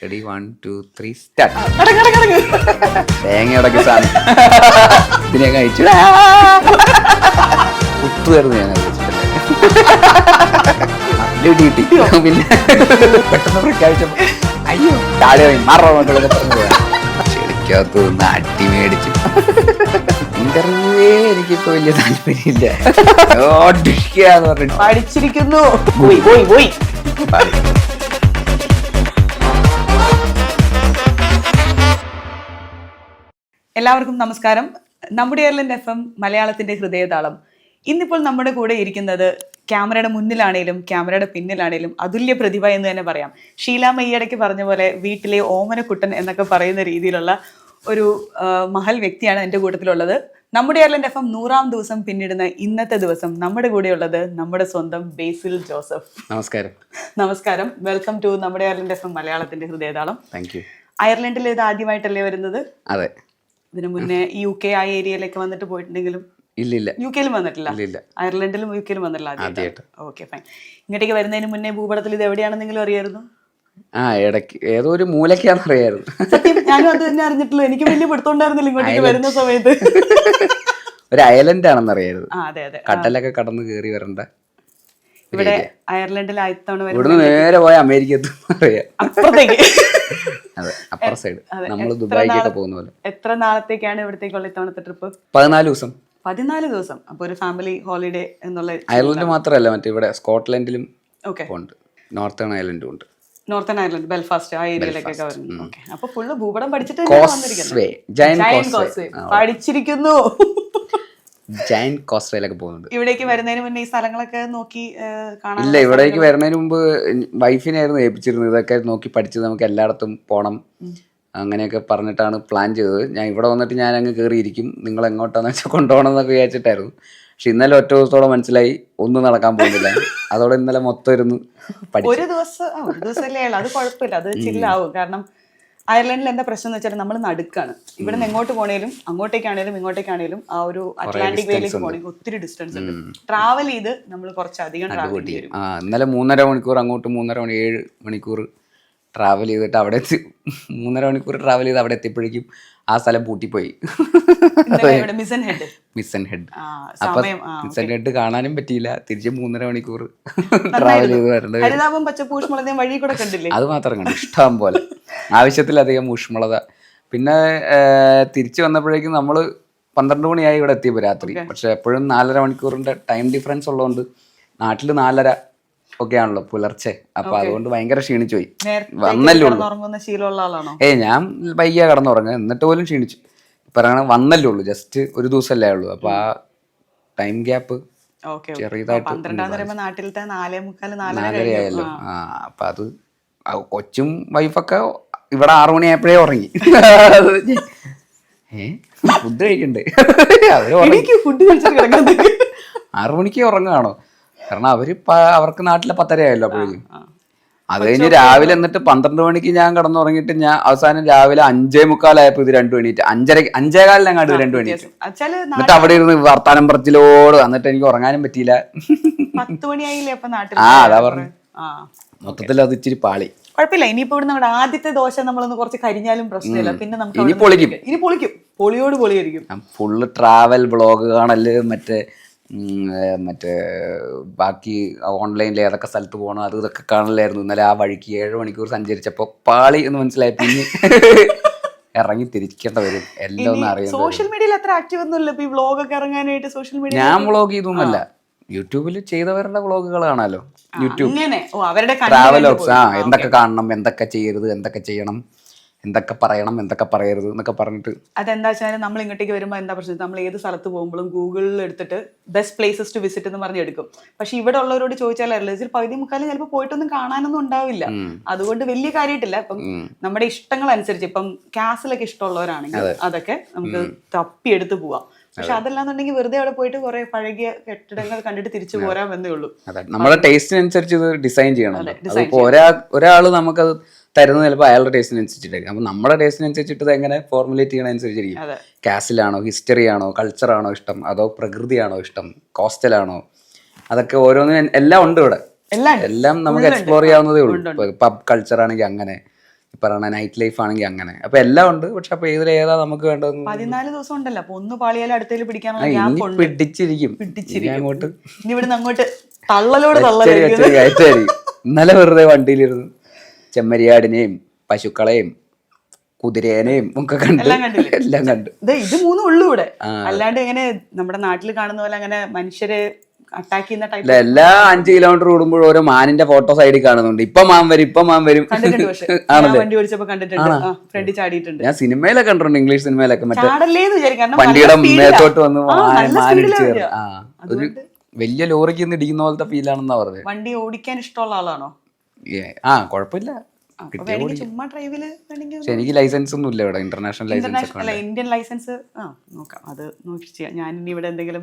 Ready 1 2 3 start. തേങ്ങ അടക്കി സാധനം ഇതിനെ കഴിച്ചു കുത്തുവായിരുന്നു ഞാൻ കിട്ടി. പിന്നെ പെട്ടെന്ന് പ്രഖ്യാപിച്ചപ്പോ അയ്യോ താഴെ മറന്നൊക്കെ പറഞ്ഞു പോയാ ചെടിക്കകത്ത് നിന്ന് അട്ടി മേടിച്ചു. ഇന്റർവ്യൂവേ എനിക്കിപ്പോ വലിയ താല്പര്യമില്ല. പറഞ്ഞിട്ട് പഠിച്ചിരിക്കുന്നു. പോയി എല്ലാവർക്കും നമസ്കാരം. നമ്മുടെ എയർലൻഡ് FM മലയാളത്തിന്റെ ഹൃദയതാളം. ഇന്നിപ്പോൾ നമ്മുടെ കൂടെ ഇരിക്കുന്നത് ക്യാമറയുടെ മുന്നിലാണേലും ക്യാമറയുടെ പിന്നിലാണേലും അതുല്യ പ്രതിഭ എന്ന് തന്നെ പറയാം. ഷീല മയ്യടയ്ക്ക് പറഞ്ഞ പോലെ വീട്ടിലെ ഓമനക്കുട്ടൻ എന്നൊക്കെ പറയുന്ന രീതിയിലുള്ള ഒരു മഹൽ വ്യക്തിയാണ് എൻ്റെ കൂട്ടത്തിലുള്ളത്. നമ്മുടെ എയർലൻഡ് FM 100ാം ദിവസം പിന്നിടുന്ന ഇന്നത്തെ ദിവസം നമ്മുടെ കൂടെയുള്ളത് നമ്മുടെ സ്വന്തം ബേസിൽ ജോസഫ്. നമസ്കാരം. വെൽക്കം ടു നമ്മുടെ എയർലൻഡ് FM മലയാളത്തിന്റെ ഹൃദയതാളം. Thank you. അയർലൻഡിൽ ഇത് ആദ്യമായിട്ടല്ലേ വരുന്നത്? അതെ. ഇതിനു മുന്നേ UK ആ ഏരിയയിലേക്ക് വന്നിട്ട് പോയിട്ടുണ്ടെങ്കിലും ഇല്ല UK-ലും വന്നിട്ടില്ല. അയർലൻഡിലും UK-ലും വന്നിട്ടില്ല ആദ്യമായിട്ട്. Okay, fine. ഇങ്ങോട്ടേക്ക് വരുന്നതിന് മുന്നേ ഭൂപടത്തിൽ ഇത് എവിടെയാണെന്നെങ്കിലും അറിയായിരുന്നു? ഇടയ്ക്ക് ഏതോ ഒരു മൂലക്കാന്ന് അറിയായിരുന്നു. സത്യം, ഞാനും അത് തന്നെ അറിഞ്ഞിട്ടുള്ളൂ. എനിക്ക് വലിയ പിടുത്തോണ്ടായിരുന്നില്ല ഇങ്ങോട്ടേക്ക് വരുന്ന സമയത്ത്. ഒരു ഐലൻഡ് ആണെന്ന് അറിയായിരുന്നു. അതെ. കടലൊക്കെ കടന്ന് കയറി വരണ്ട. ഇവിടെ അയർലൻഡിൽ ആയിത്തവണ ഇവിടുന്ന് നേരെ പോയ അമേരിക്ക അറിയാം. അപ്പുറത്തേക്ക്. അതെ, അപ്പുറ സൈഡ്. നമ്മള് ദുബായിക്കൊക്കെ പോകുന്ന പോലെ. എത്ര നാളത്തേക്കാണ് ഇവിടത്തേക്കുള്ള ഇത്തവണത്തെ ട്രിപ്പ്? 14 ദിവസം. 14 ദിവസം. അപ്പൊ ഒരു ഫാമിലി ഹോളിഡേ എന്നുള്ള. അയർലൻഡ് മാത്രമല്ല, മറ്റേ ഇവിടെ സ്കോട്ട്ലൻഡിലും ഉണ്ട്, നോർത്തേൺ ഐലൻഡും ഉണ്ട്. നോർത്തേൺ അയർലൻഡ്, ബെൽഫാസ്റ്റ് ആ ഏരിയയിലേക്കൊക്കെ വരുന്നു. അപ്പൊ ഫുള്ള് ഭൂപടം പഠിച്ചിട്ട് പഠിച്ചിരിക്കുന്നു. ജയന്റ് കോസ്റ്റ്വേയിലൊക്കെ പോകുന്നുണ്ട്. ഇവിടേക്ക് വരുന്നതിന് മുന്നേ ഈ സ്ഥലങ്ങളൊക്കെ നോക്കി കാണാൻ? ഇല്ല, ഇവിടേക്ക് വരുന്നതിന് മുമ്പ് വൈഫിനായിരുന്നു ഏൽപ്പിച്ചിരുന്നത്. ഇതൊക്കെ നോക്കി പഠിച്ചത് നമുക്ക് എല്ലായിടത്തും പോകണം അങ്ങനെയൊക്കെ പറഞ്ഞിട്ടാണ് പ്ലാൻ ചെയ്തത്. ഞാൻ ഇവിടെ വന്നിട്ട് ഞാൻ അങ്ങ് കയറിയിരിക്കും, നിങ്ങൾ എങ്ങോട്ടാന്ന് വെച്ചാൽ കൊണ്ടുപോകണം എന്നൊക്കെ വിചാരിച്ചിട്ടായിരുന്നു. പക്ഷെ ഇന്നലെ ഒറ്റ ദിവസത്തോളം മനസ്സിലായി ഒന്നും നടക്കാൻ പോകുന്നില്ല. അതോടെ ഇന്നലെ മൊത്തം ഇരുന്ന് പഠിച്ചു. ഒരു ദിവസമല്ലേ അത് കുഴപ്പമില്ല, അത് ചില്ലാവും. കാരണം അയർലൻഡിൽ എന്താ പ്രശ്നം എന്ന് വെച്ചാൽ നമ്മൾ നടുക്കാണ്. ഇവിടെ നിന്ന് എങ്ങോട്ട് പോണേലും അങ്ങോട്ടേക്കാണേലും ഇങ്ങോട്ടേക്കാണേലും ആ ഒരു അറ്റ്ലാന്റിക് വേയിലേക്ക് പോകണമെങ്കിൽ ഒത്തിരി ഡിസ്റ്റൻസ് ഉണ്ട്. ട്രാവൽ ചെയ്ത് നമ്മൾ കുറച്ചധികം ട്രാവൽ ചെയ്യേണ്ടി വരും. ഇന്നലെ 3.5 മണിക്കൂർ അങ്ങോട്ട്, 7 മണിക്കൂർ ട്രാവൽ ചെയ്തിട്ട് അവിടെ 3.5 മണിക്കൂർ ട്രാവൽ ചെയ്ത് അവിടെ എത്തിയപ്പോഴേക്കും ആ സ്ഥലം പൂട്ടിപ്പോയി. മിസൻ ഹെഡ്. അപ്പൊ മിസൻ ഹെഡ് കാണാനും പറ്റിയില്ല. തിരിച്ച് 3.5 മണിക്കൂർ ട്രാവൽ ചെയ്ത് വരേണ്ടത്. അത് മാത്രം കണ്ടു, ഇഷ്ടം പോലെ, ആവശ്യത്തിലധികം ഊഷ്മളത. പിന്നെ തിരിച്ചു വന്നപ്പോഴേക്കും നമ്മൾ 12 മണിയായി ഇവിടെ എത്തിയപ്പോൾ രാത്രി. പക്ഷെ എപ്പോഴും 4.5 മണിക്കൂറിന്റെ ടൈം ഡിഫറൻസ് ഉള്ളതുകൊണ്ട് നാട്ടിൽ 4:30 ഒക്കെ ആണല്ലോ പുലർച്ചെ. അപ്പൊ അതുകൊണ്ട് ഭയങ്കര ക്ഷീണിച്ചു പോയി. വന്നല്ലേ ഉള്ളൂ. ഞാൻ പയ്യ കടന്നുറങ്ങുക, എന്നിട്ട് പോലും ക്ഷീണിച്ചു. പറയണ വന്നല്ലേ ഉള്ളൂ, ജസ്റ്റ് ഒരു ദിവസമല്ലേ ഉള്ളൂ. അപ്പൊ ആ ടൈം ഗ്യാപ്പ് ചെറിയതായിട്ട് 4:30 അപ്പൊ അത് കൊച്ചും വൈഫൊക്കെ ഇവിടെ 6 മണിയായപ്പോഴേ ഉറങ്ങി. ഫുഡ് കഴിക്കണ്ടേ? അവര് 6 മണിക്ക് ഉറങ്ങുകയാണോ? കാരണം അവർക്ക് നാട്ടിലെ 10:30 ആയല്ലോ അപ്പോഴേക്കും. അത് കഴിഞ്ഞ് രാവിലെ എന്നിട്ട് 12 മണിക്ക് ഞാൻ കിടന്നുറങ്ങിയിട്ട് ഞാൻ അവസാനം രാവിലെ 5:45 ആയപ്പോ ഇത് 2 മണിയിട്ട് 5:15 അങ്ങാണ്ട് 2 മണിയിട്ട്. എന്നിട്ട് അവിടെ ഇരുന്ന് വർത്താനം പറച്ചിലോട്. എന്നിട്ട് എനിക്ക് ഉറങ്ങാനും പറ്റിയില്ല. 10 മണിയായില്ലേ അതാ പറഞ്ഞു. മൊത്തത്തിൽ അത് ഇച്ചിരി പാളി. കുഴപ്പമില്ല. ഇനിയിപ്പോ ഇവിടെ നമ്മുടെ ആദ്യത്തെ ദോശ നമ്മളൊന്ന് കുറച്ച് കരിഞ്ഞാലും പ്രശ്നമില്ല. പിന്നെ നമുക്ക് ഇനി പൊളിക്കും. പൊളിയോട് പൊളിയായിരിക്കും. ഫുള്ള് ട്രാവൽ ബ്ലോഗ് കാണല്, മറ്റേ ബാക്കി ഓൺലൈനിൽ ഏതൊക്കെ സ്ഥലത്ത് പോകണം അത് ഇതൊക്കെ കാണലായിരുന്നു. ഇന്നലെ ആ വഴിക്ക് 7 മണിക്കൂർ സഞ്ചരിച്ചപ്പോ പാളി എന്ന് മനസ്സിലായി. പിന്നെ ഇറങ്ങി തിരിക്കേണ്ട വരും. എല്ലാം ഒന്നും അറിയാം. സോഷ്യൽ മീഡിയയിൽ അത്ര ആക്റ്റീവ് ഒന്നുമില്ല ഈ വ്ലോഗ് ഒക്കെ ഇറങ്ങാനായിട്ട്. സോഷ്യൽ മീഡിയ ഞാൻ വ്ലോഗ് ചെയ്തൊന്നുമല്ല, യൂട്യൂബിൽ ചെയ്തവരുടെ വ്ലോഗുകൾ കാണാലോ. YouTube travel vlogs. എന്തൊക്കെ കാണണം, എന്തൊക്കെ ചെയ്യരുത്, എന്തൊക്കെ ചെയ്യണം, എന്തൊക്കെ പറയണം, എന്തൊക്കെ പറയരുത് എന്നൊക്കെ പറഞ്ഞിട്ട്. അതെന്താ വെച്ചാൽ നമ്മൾ ഇങ്ങോട്ടേക്ക് വരുമ്പോൾ എന്താ പ്രശ്നം, നമ്മൾ ഏത് സ്ഥലത്ത് പോകുമ്പോഴും ഗൂഗിളിൽ എടുത്തിട്ട് ബെസ്റ്റ് പ്ലേസസ് ടു വിസിറ്റ് എന്ന് പറഞ്ഞ് എടുക്കും. പക്ഷെ ഇവിടെ ഉള്ളവരോട് ചോദിച്ചാലറിയില്ല, ഇതിൽ 12:45 ചിലപ്പോൾ പോയിട്ടൊന്നും കാണാനൊന്നും ഉണ്ടാവില്ല. അതുകൊണ്ട് വലിയ കാര്യമായിട്ടില്ല. ഇപ്പം നമ്മുടെ ഇഷ്ടങ്ങൾ അനുസരിച്ച്, ഇപ്പം കാസിലൊക്കെ ഇഷ്ടമുള്ളവരാണെങ്കിൽ അതൊക്കെ നമുക്ക് തപ്പിയെടുത്ത് പോവാം. പക്ഷെ അതല്ലാന്നുണ്ടെങ്കിൽ വെറുതെ അവിടെ പോയിട്ട് കുറെ പഴകിയ കെട്ടിടങ്ങൾ കണ്ടിട്ട് തിരിച്ചു പോരാമെന്നേ ഉള്ളൂ. നമ്മുടെ ടേസ്റ്റിനനുസരിച്ച് ഇത് ഡിസൈൻ ചെയ്യണം. അതിപ്പോ ഒരാള് നമുക്കത് തരുന്നത് ചിലപ്പോൾ അയാളുടെ ടേസ്റ്റിനനുസരിച്ചിട്ടായിരിക്കും. അപ്പം നമ്മുടെ ടേസ്റ്റിനനുസരിച്ചിട്ട് എങ്ങനെ ഫോർമുലേറ്റ് ചെയ്യണനുസരിച്ചിരിക്കും. കാസിലാണോ, ഹിസ്റ്ററിയാണോ, കൾച്ചറാണോ ഇഷ്ടം, അതോ പ്രകൃതിയാണോ ഇഷ്ടം, കോസ്റ്റലാണോ, അതൊക്കെ ഓരോന്നിനും എല്ലാം ഉണ്ട് ഇവിടെ. എല്ലാം നമുക്ക് എക്സ്പ്ലോർ ചെയ്യാവുന്നതേ ഉള്ളൂ. പബ് കൾച്ചർ ആണെങ്കിൽ അങ്ങനെ, പറയണ നൈറ്റ് ലൈഫ് ആണെങ്കിൽ അങ്ങനെ. അപ്പൊ എല്ലാം ഉണ്ട്. പക്ഷെ അപ്പൊ ഏതാ നമുക്ക് വേണ്ടത്? 14 ദിവസം ഉണ്ടല്ലോ. അപ്പൊ ഒന്ന് പാളിയാലും അടുത്തേല് പിടിക്കാനുള്ള ഗ്യാപ്പ് ഉണ്ട്. പിടിച്ചിരിക്കും അങ്ങോട്ട്. ഇനി ഇവിടുന്ന് അങ്ങോട്ട് തള്ളലോട് കയറ്റായിരിക്കും. ഇന്നലെ വെറുതെ വണ്ടിയിലിരുന്നു ചെമ്മരിയാടിനെയും പശുക്കളെയും കുതിരേനെയും ഒക്കെ കണ്ട് എല്ലാം കണ്ടു. ഇത് മൂന്നും ഉള്ളൂ ഇവിടെ. അല്ലാണ്ട് ഇങ്ങനെ നമ്മുടെ നാട്ടിൽ കാണുന്ന പോലെ അങ്ങനെ മനുഷ്യരെ അറ്റാക്ക് ചെയ്യുന്ന ടൈപ്പ് എല്ലാ 5 കിലോമീറ്റർ കൂടുമ്പോൾ ഓരോ മാനിന്റെ ഫോട്ടോ സൈഡിൽ കാണുന്നുണ്ട്. ഇപ്പൊ മാൻ വരും കണ്ടിട്ടുണ്ട്. പക്ഷെ ഞാൻ വണ്ടി ഓടിച്ചപ്പോ കണ്ടിട്ടുണ്ട്, ഫ്രണ്ടിൽ ചാടിയിട്ടുണ്ട്. ഞാൻ സിനിമയിലൊക്കെ കണ്ടിട്ടുണ്ട്, ഇംഗ്ലീഷ് സിനിമയിലൊക്കെ. മറ്റേ ചാടല്ലേന്ന് വിചാരിക്കും, വണ്ടിയുടെ മേത്തോട്ട് വന്ന് മാനിടിച്ചു കയറും. ഒരു വലിയ ലോറിക്ക് ഒന്ന് ഇടിക്കുന്ന പോലത്തെ ഫീലാണെന്നാ പറഞ്ഞത്. വണ്ടി ഓടിക്കാൻ ഇഷ്ടമുള്ള ആളാണോ? കുഴപ്പമില്ല. ചുമ്മാ ഡ്രൈവില് എനിക്ക് ലൈസൻസ് ഒന്നും ഇല്ല ഇവിടെ. ഇന്റർനാഷണൽ ലൈസൻസ് അല്ല, ഇന്ത്യൻ ലൈസൻസ് നോക്കാം. അത് നോക്കി ചെയ്യാം. ഞാൻ ഇനി ഇവിടെ എന്തെങ്കിലും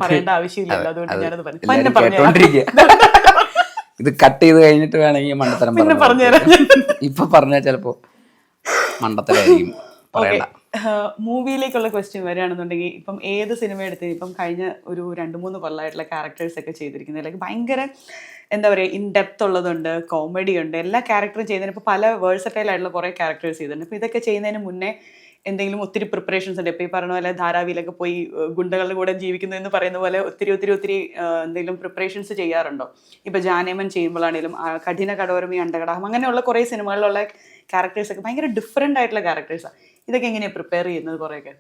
പറയേണ്ട ആവശ്യമില്ലല്ലോ, അതുകൊണ്ട് ഞാനത് പറഞ്ഞു. ഇത് കട്ട് ചെയ്ത് കഴിഞ്ഞിട്ട് വേണമെങ്കിൽ മണ്ടത്തരം പറഞ്ഞുതരാം. ഇപ്പൊ പറഞ്ഞാൽ ചിലപ്പോ മണ്ടത്തരായിരിക്കും. പറയണ്ട. മൂവിയിലേക്കുള്ള ക്വസ്റ്റ്യൻ വരികയാണെന്നുണ്ടെങ്കിൽ, ഇപ്പം ഏത് സിനിമ എടുത്ത് ഇപ്പം കഴിഞ്ഞ ഒരു 2-3 കൊല്ലമായിട്ടുള്ള ക്യാരക്ടേഴ്സ് ഒക്കെ ചെയ്തിരിക്കുന്നത് ലൈക്ക് ഭയങ്കര എന്താ പറയുക, ഇൻ ഡെപ്ത് ഉള്ളതുണ്ട്, കോമഡി ഉണ്ട്, എല്ലാ ക്യാരക്ടറും ചെയ്യുന്നതിന് ഇപ്പോൾ പല വേഴ്സറ്റൈൽ ആയിട്ടുള്ള കുറേ ക്യാരക്ടേഴ്സ് ചെയ്തിട്ടുണ്ട്. അപ്പോൾ ഇതൊക്കെ ചെയ്യുന്നതിന് മുന്നേ എന്തെങ്കിലും ഒത്തിരി പ്രിപ്പറേഷൻസ് ഉണ്ട്? ഇപ്പോൾ ഈ പറഞ്ഞ പോലെ ധാരാവിയിലൊക്കെ പോയി ഗുണ്ടകളുടെ കൂടെ ജീവിക്കുന്നു എന്ന് പറയുന്ന പോലെ ഒത്തിരി എന്തെങ്കിലും പ്രിപ്പറേഷൻസ് ചെയ്യാറുണ്ടോ? ഇപ്പോൾ ജാനേമൻ ചെയ്യുമ്പോഴാണെങ്കിലും കഠിന കടോരം, ഈ അണ്ടകടാഹം, അങ്ങനെയുള്ള കുറേ സിനിമകളിലുള്ള ക്യാരക്ടേഴ്സൊക്കെ ഭയങ്കര ഡിഫറെൻ്റ് ആയിട്ടുള്ള ക്യാരക്ടേഴ്സാണ്. ഇതൊക്കെ എങ്ങനെയാണ് പ്രിപ്പയർ ചെയ്യുന്നത്? കുറേയൊക്കെ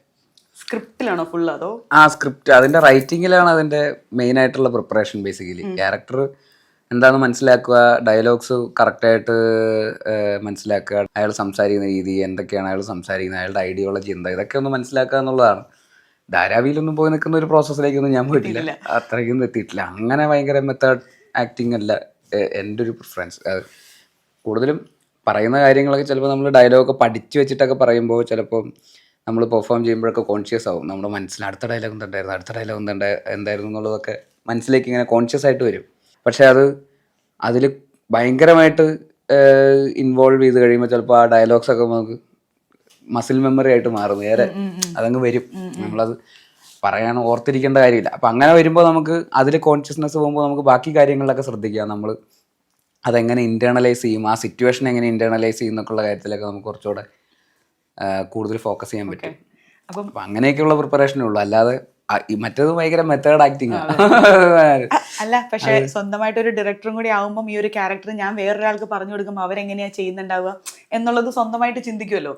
സ്ക്രിപ്റ്റിലാണോ ഫുൾ, അതോ? സ്ക്രിപ്റ്റ്, അതിന്റെ റൈറ്റിങ്ങിലാണ് അതിന്റെ മെയിൻ ആയിട്ടുള്ള പ്രിപ്പറേഷൻ. ബേസിക്കലി ക്യാരക്ടർ എന്താന്ന് മനസ്സിലാക്കുക, ഡയലോഗ്സ് കറക്റ്റായിട്ട് മനസ്സിലാക്കുക, അയാൾ സംസാരിക്കുന്ന രീതി എന്തൊക്കെയാണ്, അയാൾ സംസാരിക്കുന്നത്, അയാളുടെ ഐഡിയോളജി എന്താ, ഇതൊക്കെ ഒന്ന് മനസ്സിലാക്കുക എന്നുള്ളതാണ്. ധാരാവിയിലൊന്നും പോയി നിൽക്കുന്ന ഒരു പ്രോസസ്സിലേക്കൊന്നും ഞാൻ പോയിട്ടില്ല, അത്രയ്ക്കൊന്നും എത്തിയിട്ടില്ല. അങ്ങനെ ഭയങ്കര മെത്തേഡ് ആക്ടിങ് അല്ല എൻ്റെ ഒരു പ്രിഫറൻസ്. കൂടുതലും പറയുന്ന കാര്യങ്ങളൊക്കെ ചിലപ്പോൾ നമ്മൾ ഡയലോഗൊക്കെ പഠിച്ചു വെച്ചിട്ടൊക്കെ പറയുമ്പോൾ ചിലപ്പോൾ നമ്മൾ പെർഫോം ചെയ്യുമ്പോഴൊക്കെ കോൺഷ്യസ് ആവും. നമ്മുടെ മനസ്സിൽ അടുത്ത ഡയലോഗ് എന്തായിരുന്നു എന്നുള്ളതൊക്കെ മനസ്സിലേക്ക് ഇങ്ങനെ കോൺഷ്യസ് ആയിട്ട് വരും. പക്ഷെ അതിൽ ഭയങ്കരമായിട്ട് ഇൻവോൾവ് ചെയ്ത് കഴിയുമ്പോൾ ചിലപ്പോൾ ആ ഡയലോഗ്സ് ഒക്കെ നമുക്ക് മസിൽ മെമ്മറി ആയിട്ട് മാറും. നേരെ അതങ്ങ് വരും, നമ്മളത് പറയാൻ ഓർത്തിരിക്കേണ്ട കാര്യമില്ല. അപ്പം അങ്ങനെ വരുമ്പോൾ നമുക്ക് അതിൽ കോൺഷ്യസ്നെസ് പോകുമ്പോൾ നമുക്ക് ബാക്കി കാര്യങ്ങളിലൊക്കെ ശ്രദ്ധിക്കാം. നമ്മൾ അതെങ്ങനെ ഇൻറ്റേർണലൈസ് ചെയ്യും, ആ സിറ്റുവേഷൻ എങ്ങനെ ഇൻറ്റേർണലൈസ് ചെയ്യും എന്നൊക്കെയുള്ള കാര്യത്തിലൊക്കെ നമുക്ക് കുറച്ചുകൂടെ കൂടുതൽ ഫോക്കസ് ചെയ്യാൻ പറ്റും. അപ്പം അങ്ങനെയൊക്കെയുള്ള പ്രിപ്പറേഷനേ ഉള്ളൂ. അല്ലാതെ മറ്റേത് ഭയങ്കര മെത്തേഡ് ആക്ടിങ് അല്ല. പക്ഷെ സ്വന്തമായിട്ട് ഒരു ഡയറക്ടറും കൂടി ആവുമ്പം ഈ ഒരു ക്യാരക്ടർ ഞാൻ വേറൊരാൾക്ക് പറഞ്ഞു കൊടുക്കുമ്പോൾ അവരെങ്ങനെയാ ചെയ്യുന്നുണ്ടാവുക എന്നുള്ളത് സ്വന്തമായിട്ട് ചിന്തിക്കുമല്ലോ.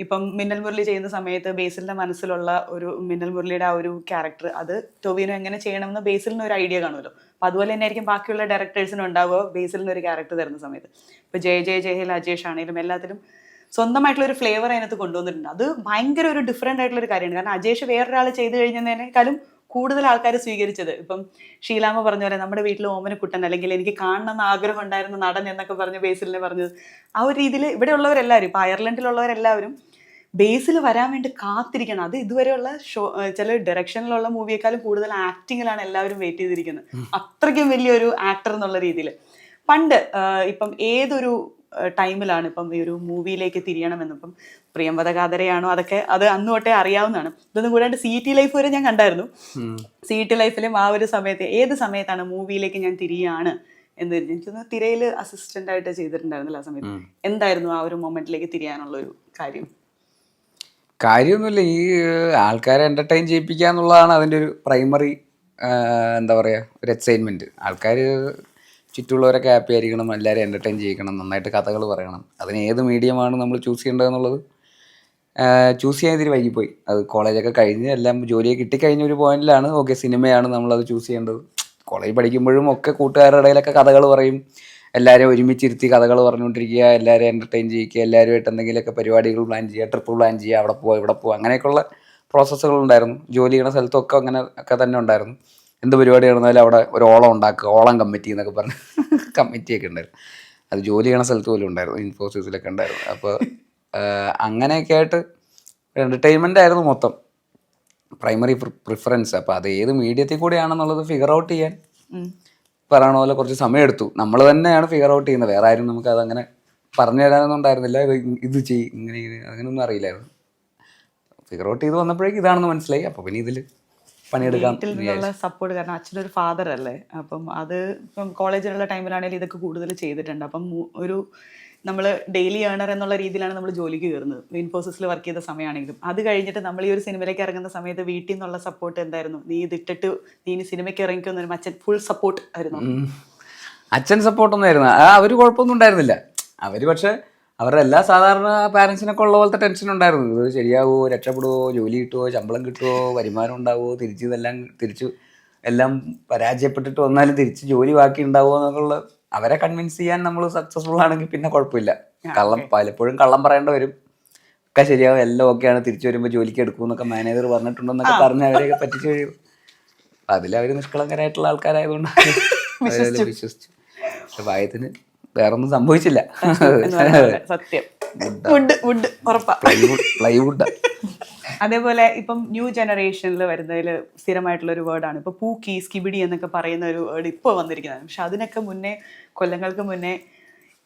ഇപ്പം മിന്നൽ മുരളി ചെയ്യുന്ന സമയത്ത് ബേസിലിന്റെ മനസ്സിലുള്ള ഒരു മിന്നൽ മുരളിയുടെ ആ ഒരു ക്യാരക്ടർ അത് ടൊവിനോ എങ്ങനെ ചെയ്യണമെന്ന് ബേസിലിന് ഒരു ഐഡിയ കാണുമല്ലോ. അപ്പം അതുപോലെ തന്നെ ആയിരിക്കും ബാക്കിയുള്ള ഡയറക്ടേഴ്സിനും ഉണ്ടാവുക ബേസിലിന് ഒരു ക്യാരക്ടർ തരുന്ന സമയത്ത്. ഇപ്പൊ ജയഹിൽ അജേഷ് ആണെങ്കിലും എല്ലാത്തിലും സ്വന്തമായിട്ടുള്ള ഒരു ഫ്ലേവർ അതിനകത്ത് കൊണ്ടുവന്നിട്ടുണ്ട്. അത് ഭയങ്കര ഒരു ഡിഫറെൻ്റ് ആയിട്ടുള്ള ഒരു കാര്യമാണ്. കാരണം അജേഷ് വേറൊരാൾ ചെയ്ത് കഴിഞ്ഞതിനേക്കാളും കൂടുതൽ ആൾക്കാർ സ്വീകരിച്ചത്. ഇപ്പം ഷീലാമ്മ പറഞ്ഞ പോലെ നമ്മുടെ വീട്ടിൽ ഓമനക്കുട്ടൻ അല്ലെങ്കിൽ എനിക്ക് കാണണമെന്ന് ആഗ്രഹം ഉണ്ടായിരുന്ന നടൻ എന്നൊക്കെ പറഞ്ഞ് ബേസിലിനെ പറഞ്ഞത് ആ ഒരു രീതിയിൽ ഇവിടെ ഉള്ളവരെല്ലാവരും, ഇപ്പം അയർലൻഡിലുള്ളവരെല്ലാവരും ബേസിൽ വരാൻ വേണ്ടി കാത്തിരിക്കണം. അത് ഇതുവരെയുള്ള ചില ഡയറക്ഷനിലുള്ള മൂവിയേക്കാളും കൂടുതൽ ആക്ടിങ്ങിലാണ് എല്ലാവരും വെയിറ്റ് ചെയ്തിരിക്കുന്നത്. അത്രയ്ക്കും വലിയൊരു ആക്ടർ എന്നുള്ള രീതിയിൽ. പണ്ട് ഇപ്പം ഏതൊരു ടൈമിലാണ് ഇപ്പം ഈ ഒരു മൂവിയിലേക്ക് തിരിയണമെന്നും, ഇപ്പം പ്രിയംവദ കാതരയാണോ അതൊക്കെ അത് അന്ന് തൊട്ടേ അറിയാവുന്നതാണ്. ഇതൊന്നും കൂടാണ്ട് CT ലൈഫ് വരെ ഞാൻ കണ്ടായിരുന്നു. CT ലൈഫിലും ആ ഒരു സമയത്ത് ഏത് സമയത്താണ് മൂവിയിലേക്ക് ഞാൻ തിരിയാണ് എന്ന് എനിക്കൊന്ന് തിരയിൽ അസിസ്റ്റന്റ് ആയിട്ട് ചെയ്തിട്ടുണ്ടായിരുന്നില്ല ആ സമയത്ത്. എന്തായിരുന്നു ആ ഒരു മൊമെന്റിലേക്ക് തിരിയാനുള്ള ഒരു കാര്യമൊന്നുമില്ല. ഈ ആൾക്കാരെ എന്റർടൈൻ ചെയ്യിപ്പിക്കുക എന്നുള്ളതാണ് അതിൻ്റെ ഒരു പ്രൈമറി എന്താ പറയുക ഒരു എക്സൈറ്റ്മെന്റ്. ആൾക്കാർ ചുറ്റുമുള്ളവരൊക്കെ ഹാപ്പി ആയിരിക്കണം, എല്ലാവരും എൻ്റർടൈൻ ചെയ്യിക്കണം, നന്നായിട്ട് കഥകൾ പറയണം. അതിന് ഏത് മീഡിയമാണ് നമ്മൾ ചൂസ് ചെയ്യേണ്ടതെന്നുള്ളത് ചൂസ് ചെയ്യാൻ ഇത്തിരി വൈകിപ്പോയി. അത് കോളേജൊക്കെ കഴിഞ്ഞ് എല്ലാം ജോലിയൊക്കെ കിട്ടിക്കഴിഞ്ഞ ഒരു പോയിന്റിലാണ് ഓക്കെ സിനിമയാണ് നമ്മളത് ചൂസ് ചെയ്യേണ്ടത്. കോളേജ് പഠിക്കുമ്പോഴും ഒക്കെ കൂട്ടുകാരുടെ ഇടയിലൊക്കെ കഥകൾ പറയും, എല്ലാവരും ഒരുമിച്ചിരുത്തി കഥകൾ പറഞ്ഞുകൊണ്ടിരിക്കുക, എല്ലാവരും എൻ്റർടൈൻ ചെയ്യിക്കുക, എല്ലാവരുമായിട്ട് എന്തെങ്കിലുമൊക്കെ പരിപാടികൾ പ്ലാൻ ചെയ്യുക, ട്രിപ്പ് പ്ലാൻ ചെയ്യുക, അവിടെ പോവുക ഇവിടെ പോവുക, അങ്ങനെയൊക്കെയുള്ള പ്രോസസ്സുകളുണ്ടായിരുന്നു. ജോലി ചെയ്യുന്ന സ്ഥലത്തൊക്കെ അങ്ങനെ ഒക്കെ തന്നെ ഉണ്ടായിരുന്നു. എന്ത് പരിപാടി നടന്നാലും അവിടെ ഒരു ഓളം ഉണ്ടാക്കുക, ഓളം കമ്മിറ്റി എന്നൊക്കെ പറഞ്ഞ് കമ്മിറ്റിയൊക്കെ ഉണ്ടായിരുന്നു. അത് ജോലി ചെയ്യണ സ്ഥലത്ത് പോലും ഉണ്ടായിരുന്നു, ഇൻഫോസിസിലൊക്കെ ഉണ്ടായിരുന്നു. അപ്പോൾ അങ്ങനെയൊക്കെ ആയിട്ട് എൻ്റർടൈൻമെൻ്റ് ആയിരുന്നു മൊത്തം പ്രൈമറി പ്രിഫറൻസ്. അപ്പോൾ അത് ഏത് മീഡിയത്തിൽ കൂടെയാണെന്നുള്ളത് ഫിഗർ ഔട്ട് ചെയ്യാൻ പറയണ പോലെ കുറച്ച് സമയം എടുത്തു. നമ്മൾ തന്നെയാണ് ഫിഗർ ഔട്ട് ചെയ്യുന്നത്, വേറെ ആരും നമുക്ക് അതങ്ങനെ പറഞ്ഞു തരാനൊന്നും ഉണ്ടായിരുന്നില്ല. ഇത് ചെയ്യും ഇങ്ങനെ അങ്ങനെയൊന്നും അറിയില്ലായിരുന്നു. ഫിഗർ ഔട്ട് ചെയ്ത് വന്നപ്പോഴേക്കും ഇതാണെന്ന് മനസ്സിലായി. അപ്പോൾ പിന്നെ ഇതിൽ പണിയെടുക്കാം. സപ്പോർട്ട്, കാരണം അച്ഛനൊരു ഫാദർ അല്ലേ. അപ്പം അത് ഇപ്പം കോളേജിലുള്ള ടൈമിലാണെങ്കിലും ഇതൊക്കെ കൂടുതൽ ചെയ്തിട്ടുണ്ട്. അപ്പം ഒരു നമ്മൾ ഡെയിലി ഏണർ എന്നുള്ള രീതിയിലാണ് നമ്മൾ ജോലിക്ക് കയറുന്നത്. ഇൻഫോസിസിൽ വർക്ക് ചെയ്ത സമയമാണെങ്കിലും അത് കഴിഞ്ഞിട്ട് നമ്മൾ ഈ ഒരു സിനിമയിലേക്ക് ഇറങ്ങുന്ന സമയത്ത് വീട്ടിൽ നിന്നുള്ള സപ്പോർട്ട് എന്തായിരുന്നു? നീ ഇതിട്ടിട്ട് നീ ഇനി സിനിമയ്ക്ക് ഇറങ്ങിക്കൊന്നും അച്ഛൻ ഫുൾ സപ്പോർട്ട് ആയിരുന്നു? അച്ഛൻ സപ്പോർട്ടൊന്നും ആയിരുന്നു. അവർ കുഴപ്പമൊന്നും ഉണ്ടായിരുന്നില്ല. അവർ പക്ഷെ അവരുടെ എല്ലാ സാധാരണ പാരൻസിനൊക്കെ ഉള്ള പോലത്തെ ടെൻഷൻ ഉണ്ടായിരുന്നു. ഇത് ശരിയാവുമോ, രക്ഷപ്പെടുവോ, ജോലി കിട്ടുമോ, ശമ്പളം കിട്ടുമോ, വരുമാനം ഉണ്ടാവുമോ, തിരിച്ചു എല്ലാം പരാജയപ്പെട്ടിട്ട് വന്നാലും തിരിച്ച് ജോലി ബാക്കി ഉണ്ടാവുമോ എന്നൊക്കെയുള്ള അവരെ കൺവിൻസ് ചെയ്യാൻ നമ്മൾ സക്സസ്ഫുൾ ആണെങ്കിൽ പിന്നെ കുഴപ്പമില്ല. പലപ്പോഴും കള്ളം പറയേണ്ടി വരും. ഒക്കെ ശരിയാവും, എല്ലാം ഓക്കെയാണ്, തിരിച്ചു വരുമ്പോൾ ജോലിക്ക് എടുക്കും എന്നൊക്കെ മാനേജർ പറഞ്ഞിട്ടുണ്ടെന്നൊക്കെ പറഞ്ഞ് അവരെയൊക്കെ പറ്റിച്ചു കഴിയും. അതിലവർ നിഷ്കളങ്കരായിട്ടുള്ള ആൾക്കാരായതുകൊണ്ട് വിശ്വസിച്ചു. പക്ഷെ ഭയത്തിന് വേറൊന്നും സംഭവിച്ചില്ല. സത്യം. പ്ലൈവുഡ്. അതേപോലെ ഇപ്പം ന്യൂ ജനറേഷനിൽ വരുന്നതിൽ സ്ഥിരമായിട്ടുള്ള ഒരു വേർഡാണ് ഇപ്പൊ പൂക്കി, സ്കിബിഡി എന്നൊക്കെ പറയുന്ന ഒരു വേർഡ് ഇപ്പോൾ വന്നിരിക്കുന്നത്. പക്ഷെ അതിനൊക്കെ മുന്നേ, കൊല്ലങ്ങൾക്ക് മുന്നേ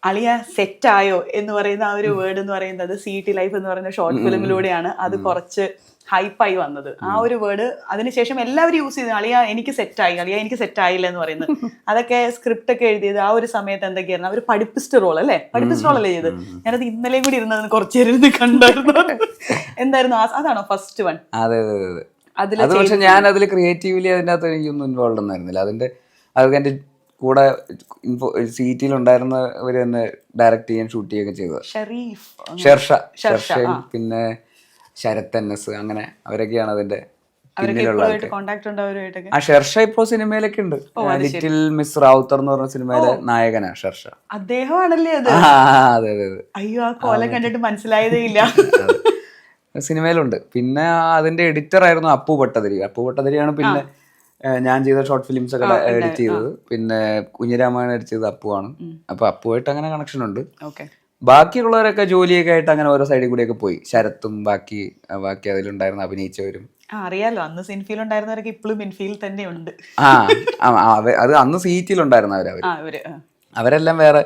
അളിയ സെറ്റായോ എന്ന് പറയുന്ന ആ ഒരു വേർഡ് എന്ന് പറയുന്നത് CET ലൈഫ് എന്ന് പറയുന്ന ഷോർട്ട് ഫിലിമിലൂടെയാണ് അത് കുറച്ച് ഹൈപ്പായി വന്നത്. ആ ഒരു വേർഡ് അതിനുശേഷം എല്ലാവരും യൂസ് ചെയ്തു. അളിയ എനിക്ക് സെറ്റായി, അളിയ എനിക്ക് സെറ്റായില്ല എന്ന് പറയുന്നത്. അതൊക്കെ സ്ക്രിപ്റ്റ് ഒക്കെ എഴുതിയത് ആ ഒരു സമയത്ത് എന്തൊക്കെയായിരുന്നു? അവർ പഠിപ്പിസ്റ്റ് റോൾ അല്ലേ, പഠിപ്പിസ്റ്റ് റോൾ അല്ലേ ചെയ്ത്? ഞാനത് ഇന്നലെയും കൂടി ഇരുന്നതിന് കുറച്ചു നേരം കണ്ടായിരുന്നു. എന്തായിരുന്നു? അതാണോ ഫസ്റ്റ് വൺ? അതെ അതെ അതെ. അത് പക്ഷെ ഞാൻ അതിൽ ക്രിയേറ്റീവ്ലി അതിൻ്റെ അകത്ത് എനിക്കൊന്നും ഇൻവോൾവ് ഒന്നായിരുന്നില്ല. അതൊക്കെ എൻ്റെ കൂടെ CET-ലുണ്ടായിരുന്നവർ തന്നെ ഡയറക്റ്റ് ചെയ്യാൻ, ഷൂട്ട് ചെയ്യുകയൊക്കെ ചെയ്തത്. ഷെർഷയും പിന്നെ ശരത് NS, അങ്ങനെ അവരൊക്കെയാണ് അതിന്റെ പിന്നിലുള്ള ആൾക്കാർ. ആ ഷെർഷ ഇപ്പോ സിനിമയിലൊക്കെ ഉണ്ട്. ലിറ്റിൽ മിസ് റാവുത്തർ എന്ന് പറഞ്ഞ സിനിമയിലെ നായകനാ ഷെർഷ. അദ്ദേഹമാണല്ലേ അത്? അതെ അതെ അതെ. അയ്യോ, ആ കോലം കണ്ടിട്ട് മനസ്സിലായതേ ഇല്ല. സിനിമയിലുണ്ട്. പിന്നെ അതിന്റെ എഡിറ്റർ ആയിരുന്നു അപ്പു ഭട്ടതിരിയാണ്. പിന്നെ ഞാൻ ചെയ്ത ഷോർട്ട് ഫിലിംസ് ഒക്കെ എഡിറ്റ് ചെയ്തത്. പിന്നെ കുഞ്ഞിരാമായണം എഡിറ്റ് ചെയ്തത് അപ്പുവാണ്. അപ്പൊ അപ്പുവായിട്ട് അങ്ങനെ കണക്ഷൻ ഉണ്ട്. ബാക്കിയുള്ളവരൊക്കെ ജോലിയൊക്കെ ആയിട്ട് അങ്ങനെ ഓരോ സൈഡിൽ കൂടെയൊക്കെ പോയി. ശരത്തും ബാക്കി അതിലുണ്ടായിരുന്ന അഭിനയിച്ചവരും. അറിയാലോ, അന്ന് സിൻഫീൽ ഉണ്ടായിരുന്നവരൊക്കെ ഇപ്പോഴും മിൻഫീൽ തന്നെ ഉണ്ട്. അത് അന്ന് CET-ലുണ്ടായിരുന്നവര് അവരെല്ലാം വേറെ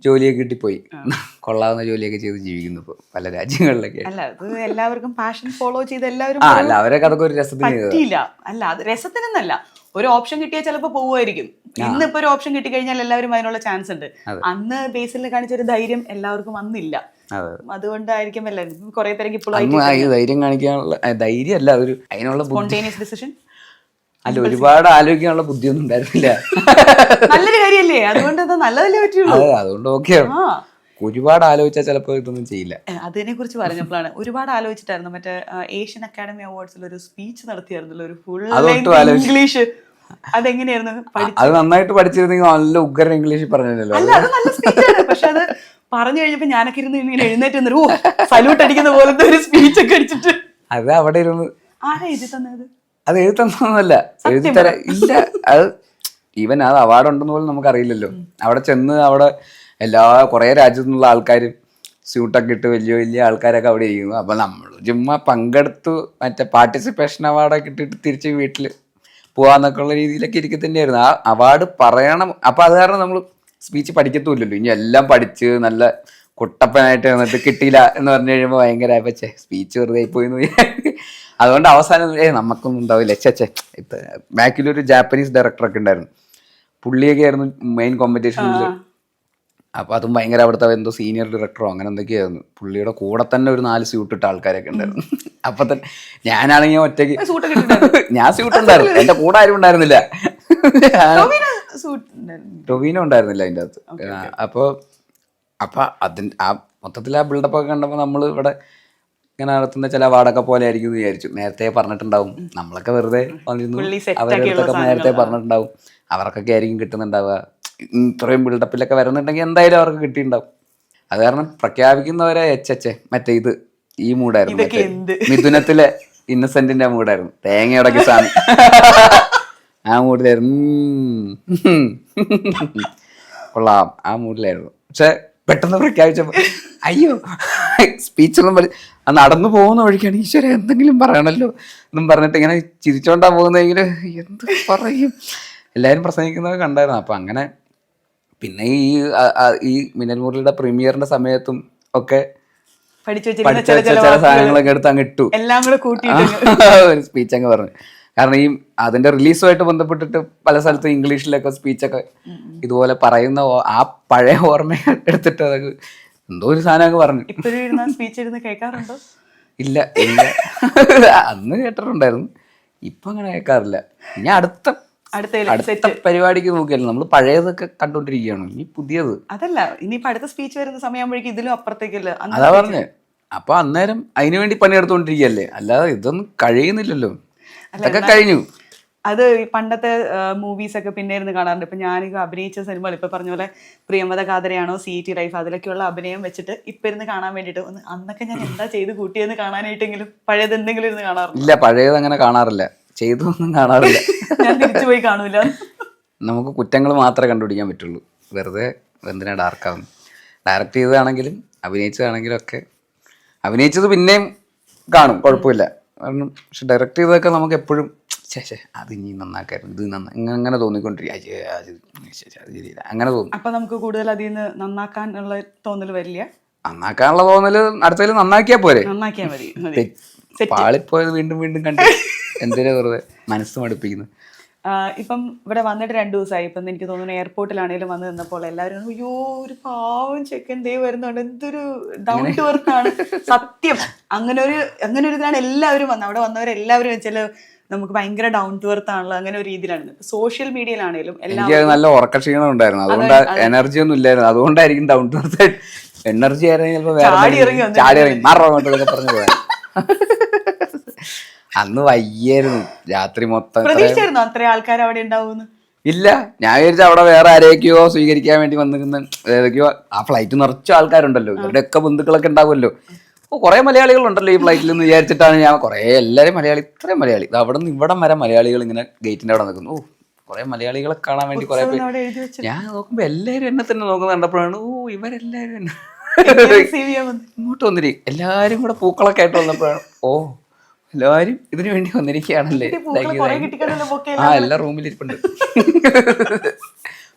ജോലിയൊക്കെ കിട്ടിപ്പോയി. കൊള്ളാവുന്ന ജോലിയൊക്കെ ചെയ്ത് ജീവിക്കുന്നു ഇപ്പൊ പല രാജ്യങ്ങളിലൊക്കെ. അല്ല, അത് എല്ലാവർക്കും പാഷൻ ഫോളോ ചെയ്ത് എല്ലാവരും അല്ല, അവരൊക്കെ അതൊക്കെ ഒരു രസത്തിന്. അല്ല, അത് രസത്തിനൊന്നല്ല. ഒരു ഓപ്ഷൻ കിട്ടിയാൽ ചിലപ്പോൾ പോവുമായിരിക്കും. ഇന്നിപ്പോ ഒരു ഓപ്ഷൻ കിട്ടിക്കഴിഞ്ഞാൽ എല്ലാവരും അതിനുള്ള ചാൻസ് ഉണ്ട്. അന്ന് ബേസിൽ കാണിച്ച ഒരു ധൈര്യം എല്ലാവർക്കും വന്നില്ല. അതുകൊണ്ടായിരിക്കും എല്ലാവരും കുറെ പേരൊക്കെ ഇപ്പോഴും ധൈര്യം കാണിക്കാനുള്ള ധൈര്യം അല്ല, അതിനുള്ള സ്പോണ്ടേനിയസ് ഡിസിഷൻ അല്ല, ഒരുപാട് ആലോചിക്കാനുള്ള ബുദ്ധിയൊന്നും ഉണ്ടായിരുന്നില്ല. നല്ലൊരു കാര്യല്ലേ, അതുകൊണ്ട് നല്ലതല്ലേ പറ്റുള്ളൂ. അതുകൊണ്ട് ഓക്കെയാണ്. ഒരുപാട് ആലോചിച്ചാൽ ചിലപ്പോൾ ഇതൊന്നും ചെയ്യില്ല. അതിനെ കുറിച്ച് പറഞ്ഞപ്പോഴാണ് ഒരുപാട് ആലോചിച്ചിട്ടായിരുന്നു. മറ്റേ ഏഷ്യൻ അക്കാഡമി അവാർഡ്സിൽ ഒരു സ്പീച്ച് നടത്തിയായിരുന്നല്ലോ, ഒരു ഫുൾ ഇംഗ്ലീഷ്. അതെങ്ങനെയായിരുന്നു? അത് നന്നായിട്ട് പഠിച്ചിരുന്നെങ്കിൽ നല്ല ഉഗ്രൻ ഇംഗ്ലീഷ് പറഞ്ഞല്ലോ. അല്ല, അത് നല്ല സ്പീച്ചാണ്. പക്ഷെ അത് പറഞ്ഞു കഴിഞ്ഞപ്പോ ഞാനൊക്കെ ഇരുന്ന് ഇങ്ങനെ എഴുന്നേറ്റ് സല്യൂട്ട് അടിക്കുന്ന പോലത്തെ ഒരു സ്പീച്ച് ഒക്കെ അടിച്ചിട്ട്. അത് അവിടെ ഇരുന്ന് ആരാ എഴുതി തന്നത്? അത് എഴുതി തന്നല്ല, എഴുതിത്തരാ ഇല്ല. അത് ഈവൻ അത് അവാർഡ് ഉണ്ടെന്ന് പോലും നമുക്കറിയില്ലല്ലോ. അവിടെ ചെന്ന് അവിടെ കുറേ രാജ്യത്തു നിന്നുള്ള ആൾക്കാരും സ്യൂട്ടൊക്കെ ഇട്ട് വലിയ വലിയ ആൾക്കാരൊക്കെ അവിടെ ഇരിക്കുന്നു. അപ്പൊ നമ്മൾ ചുമ്മാ പങ്കെടുത്തു, മറ്റേ പാർട്ടിസിപ്പേഷൻ അവാർഡൊക്കെ ഇട്ടിട്ട് തിരിച്ച് വീട്ടിൽ പോവാന്നൊക്കെ ഉള്ള രീതിയിലൊക്കെ ഇരിക്കുക തന്നെയായിരുന്നു. ആ അവാർഡ് പറയണം. അപ്പൊ അത് കാരണം നമ്മൾ സ്പീച്ച് പഠിക്കത്തുമില്ലല്ലോ. ഇനി എല്ലാം പഠിച്ച് നല്ല കുട്ടപ്പനായിട്ട് വന്നിട്ട് കിട്ടിയില്ല എന്ന് പറഞ്ഞു കഴിയുമ്പോൾ ഭയങ്കര സ്പീച്ച് വെറുതെ പോയി. അതുകൊണ്ട് അവസാനം നമുക്കൊന്നും ഉണ്ടാവില്ല. ബാക്കിലൊരു ജാപ്പനീസ് ഡയറക്ടറൊക്കെ ഉണ്ടായിരുന്നു. പുള്ളിയൊക്കെ ആയിരുന്നു മെയിൻ കോമ്പറ്റീഷനിൽ. അപ്പൊ അതും ഭയങ്കര അവിടുത്തെ എന്തോ സീനിയർ ഡയറക്ടറോ അങ്ങനെ എന്തൊക്കെയായിരുന്നു. പുള്ളിയുടെ കൂടെ തന്നെ ഒരു 4 സ്യൂട്ട് ഇട്ട ആൾക്കാരൊക്കെ ഉണ്ടായിരുന്നു. അപ്പൊ തന്നെ ഞാനാണെങ്കിൽ ഒറ്റയ്ക്ക് ഞാൻ സ്യൂട്ട് ഉണ്ടായിരുന്നു, എന്റെ കൂടെ ആരും ഉണ്ടായിരുന്നില്ല. ടൊവിനോ ഉണ്ടായിരുന്നില്ല അതിൻ്റെ അകത്ത്. അപ്പൊ ആ മൊത്തത്തിൽ ആ ബിൽഡപ്പ് ഒക്കെ കണ്ടപ്പോൾ നമ്മൾ ഇവിടെ ഇങ്ങനെ നടത്തുന്ന ചില അവാർഡൊക്കെ പോലെ ആയിരിക്കും വിചാരിച്ചു. നേരത്തെ പറഞ്ഞിട്ടുണ്ടാവും, നമ്മളൊക്കെ വെറുതെ വന്നിരുന്നു. അവരുടെ അടുത്തൊക്കെ നേരത്തെ പറഞ്ഞിട്ടുണ്ടാവും, അവർക്കൊക്കെ ആയിരിക്കും കിട്ടുന്നുണ്ടാവുക. ഇത്രയും ബിൽഡപ്പിലൊക്കെ വരുന്നുണ്ടെങ്കിൽ എന്തായാലും അവർക്ക് കിട്ടിയിട്ടുണ്ടാവും. അത് കാരണം പ്രഖ്യാപിക്കുന്നവരെ മറ്റേ ഈ മൂടായിരുന്നു. മിഥുനത്തിലെ ഇന്നസെന്റിന്റെ മൂടായിരുന്നു. തേങ്ങയുടക്കി സാമി ആ മൂഡിലായിരുന്നു. കൊള്ളാം, ആ മൂഡിലായിരുന്നു. പക്ഷെ പെട്ടെന്ന് പ്രഖ്യാപിച്ചപ്പോ അയ്യോ സ്പീച്ചൊന്നും നടന്നു പോകുന്ന വഴിക്കാണ് ഈശ്വര എന്തെങ്കിലും പറയണല്ലോ എന്നും പറഞ്ഞിട്ട് ഇങ്ങനെ ചിരിച്ചോണ്ടാ പോകുന്നെങ്കിൽ എന്ത് പറയും. എല്ലാവരും പ്രസംഗിക്കുന്നതൊക്കെ കണ്ടായിരുന്നു. അപ്പൊ അങ്ങനെ പിന്നെ ഈ മിന്നൽ മുരളിയുടെ പ്രീമിയറിന്റെ സമയത്തും ഒക്കെ പഠിച്ച ചില സാധനങ്ങളൊക്കെ എടുത്ത് അങ്ങ് ഇട്ടു. എല്ലാം കൂടെ കൂട്ടി ഒരു സ്പീച്ച് അങ്ങ് പറഞ്ഞു. കാരണം ഈ അതിന്റെ റിലീസുമായിട്ട് ബന്ധപ്പെട്ടിട്ട് പല സ്ഥലത്തും ഇംഗ്ലീഷിലൊക്കെ സ്പീച്ചൊക്കെ ഇതുപോലെ പറയുന്ന ആ പഴയ ഓർമ്മ എടുത്തിട്ട് അതൊക്കെ എന്തോ ഒരു സാധനം പറഞ്ഞു. ഇപ്പോഴും സ്പീച്ച് ഇരുന്ന് കേൾക്കാറുണ്ടോ? ഇല്ല ഇല്ല, അന്ന് കേട്ടിട്ടുണ്ടായിരുന്നു, ഇപ്പൊ അങ്ങനെ കേൾക്കാറില്ല. ഞാൻ അടുത്ത പരിപാടിക്ക് നോക്കിയല്ലോ, നമ്മൾ പഴയതൊക്കെ കണ്ടോണ്ടിരിക്കുകയാണ്, ഇനി പുതിയത് അതല്ല. ഇനിയിപ്പോ അടുത്ത സ്പീച്ച് വരുന്ന സമയമാകുമ്പോഴേക്കും ഇതിലും അപ്പുറത്തേക്കല്ലേ. അതാ പറഞ്ഞേ. അപ്പൊ അന്നേരം അതിനുവേണ്ടി പണിയെടുത്തോണ്ടിരിക്കുകയല്ലേ, അല്ലാതെ ഇതൊന്നും കഴിയുന്നില്ലല്ലോ, അതൊക്കെ കഴിഞ്ഞു. അത് പണ്ടത്തെ മൂവീസ് ഒക്കെ പിന്നെ ഇരുന്ന് കാണാറുണ്ട്. ഇപ്പൊ ഞാനിപ്പോ അഭിനയിച്ച സിനിമകൾ ഇപ്പൊ പറഞ്ഞ പോലെ പ്രിയമത കാതരയാണോ, CT ലൈഫ്, അതിലൊക്കെയുള്ള അഭിനയം വെച്ചിട്ട് ഇപ്പൊ ഇരുന്ന് കാണാൻ വേണ്ടിട്ട് അന്നൊക്കെ ഞാൻ എന്താ ചെയ്ത് കൂട്ടിയെന്ന് കാണാനായിട്ടെങ്കിലും പഴയത് എന്തെങ്കിലും ഇരുന്ന് കാണാറില്ല. ഇല്ല, പഴയത് അങ്ങനെ കാണാറില്ല, ചെയ്തൊന്നും കാണാറില്ല. ഞാൻ തിരിച്ചു പോയി കാണൂല. നമുക്ക് കുറ്റങ്ങൾ മാത്രമേ കണ്ടുപിടിക്കാൻ പറ്റുള്ളൂ, വെറുതെ എന്തിനാ ഡാർക്കാവുന്നു. ഡയറക്റ്റ് ചെയ്തതാണെങ്കിലും അഭിനയിച്ചതാണെങ്കിലും ഒക്കെ, അഭിനയിച്ചത് പിന്നെയും കാണും, കുഴപ്പമില്ല. കാരണം പക്ഷെ ഡയറക്റ്റ് ചെയ്തതൊക്കെ നമുക്ക് എപ്പോഴും ശേ അത് ഇനി നന്നാക്കായിരുന്നു, ഇത് അങ്ങനെ തോന്നിക്കൊണ്ടിരിക്കുക, അങ്ങനെ തോന്നും. അപ്പൊ നമുക്ക് കൂടുതൽ അതിൽ നിന്ന് നന്നാക്കാനുള്ള തോന്നൽ വരില്ല. നന്നാക്കാനുള്ള തോന്നല് അടുത്തതിൽ നന്നാക്കിയാ പോരെ, നന്നാക്കിയാൽ മതി. പാളിപ്പോയത് വീണ്ടും വീണ്ടും കണ്ട് എന്തിനാ വെറുതെ മനസ്സ് മടുപ്പിക്കുന്നു. ഇപ്പം ഇവിടെ വന്നിട്ട് 2 ദിവസമായി. ഇപ്പം എനിക്ക് തോന്നുന്നു എയർപോർട്ടിലാണെങ്കിലും വന്ന് നിന്നപ്പോൾ എല്ലാവരും അയ്യോ ഒരു പാവം ചെക്കൻ ദേ വരുന്നുണ്ട്, എന്തൊരു ഡൗൺ ടു എർത്ത് ആണ് സത്യം. അങ്ങനെ ഒരു ഇതിലാണ് എല്ലാവരും വന്നത്. അവിടെ വന്നവരെല്ലാവരും വെച്ചാൽ നമുക്ക് ഭയങ്കര ഡൗൺ ടു എർത്ത് ആണല്ലോ, അങ്ങനെ ഒരു രീതിയിലാണ്. സോഷ്യൽ മീഡിയയിലാണെങ്കിലും എനിക്ക് നല്ല ഉറക്കക്ഷീണം ഉണ്ടായിരുന്നു, അതുകൊണ്ട് എനർജി ഒന്നും ഇല്ലായിരുന്നു, അതുകൊണ്ടായിരിക്കും ഡൗൺ ടു എർത്ത്. എനർജി ആയിരുന്നു ചിലപ്പോൾ ചാടി ഇറങ്ങി മറന്നൊക്കെ പറഞ്ഞു പോയാൽ. അന്ന് വയ്യായിരുന്നു, രാത്രി മൊത്തം. പ്രതീക്ഷിച്ചായിരുന്നു അത്ര ആൾക്കാർ അവിടെ ഉണ്ടാവുമെന്ന്? ഇല്ല, ഞാൻ വിചാരിച്ചു അവിടെ വേറെ ആരെയൊക്കെയോ സ്വീകരിക്കാൻ വേണ്ടി വന്നിരിക്കുന്ന ഏതൊക്കെയോ. ആ ഫ്ലൈറ്റ് നിറച്ച ആൾക്കാരുണ്ടല്ലോ, ഇവരുടെയൊക്കെ ബന്ധുക്കളൊക്കെ ഉണ്ടാവുമല്ലോ. കുറെ മലയാളികളുണ്ടല്ലോ ഈ ഫ്ലൈറ്റിൽ എന്ന് വിചാരിച്ചിട്ടാണ് ഞാൻ എല്ലാവരും മലയാളി, ഇത്രയും മലയാളി, അവിടെ നിന്ന് ഇവിടം വരെ മലയാളികൾ ഇങ്ങനെ ഗേറ്റിന്റെ അവിടെ നിൽക്കുന്നു. കുറെ മലയാളികളെ കാണാൻ വേണ്ടി കുറെ പേര്. ഞാൻ നോക്കുമ്പോ എല്ലാവരും എന്നെ തന്നെ നോക്കുന്നത് കണ്ടപ്പോഴാണ് ഇവരെല്ലാവരും എന്നെ ഇങ്ങോട്ട് വന്നിരിക്കും. എല്ലാവരും കൂടെ പൂക്കളൊക്കെ ആയിട്ട് വന്നപ്പോഴാണ് എല്ലാവരും ഇതിനു വേണ്ടി വന്നിരിക്കുകയാണല്ലേ. എല്ലാ റൂമിലിരിപ്പുണ്ട്.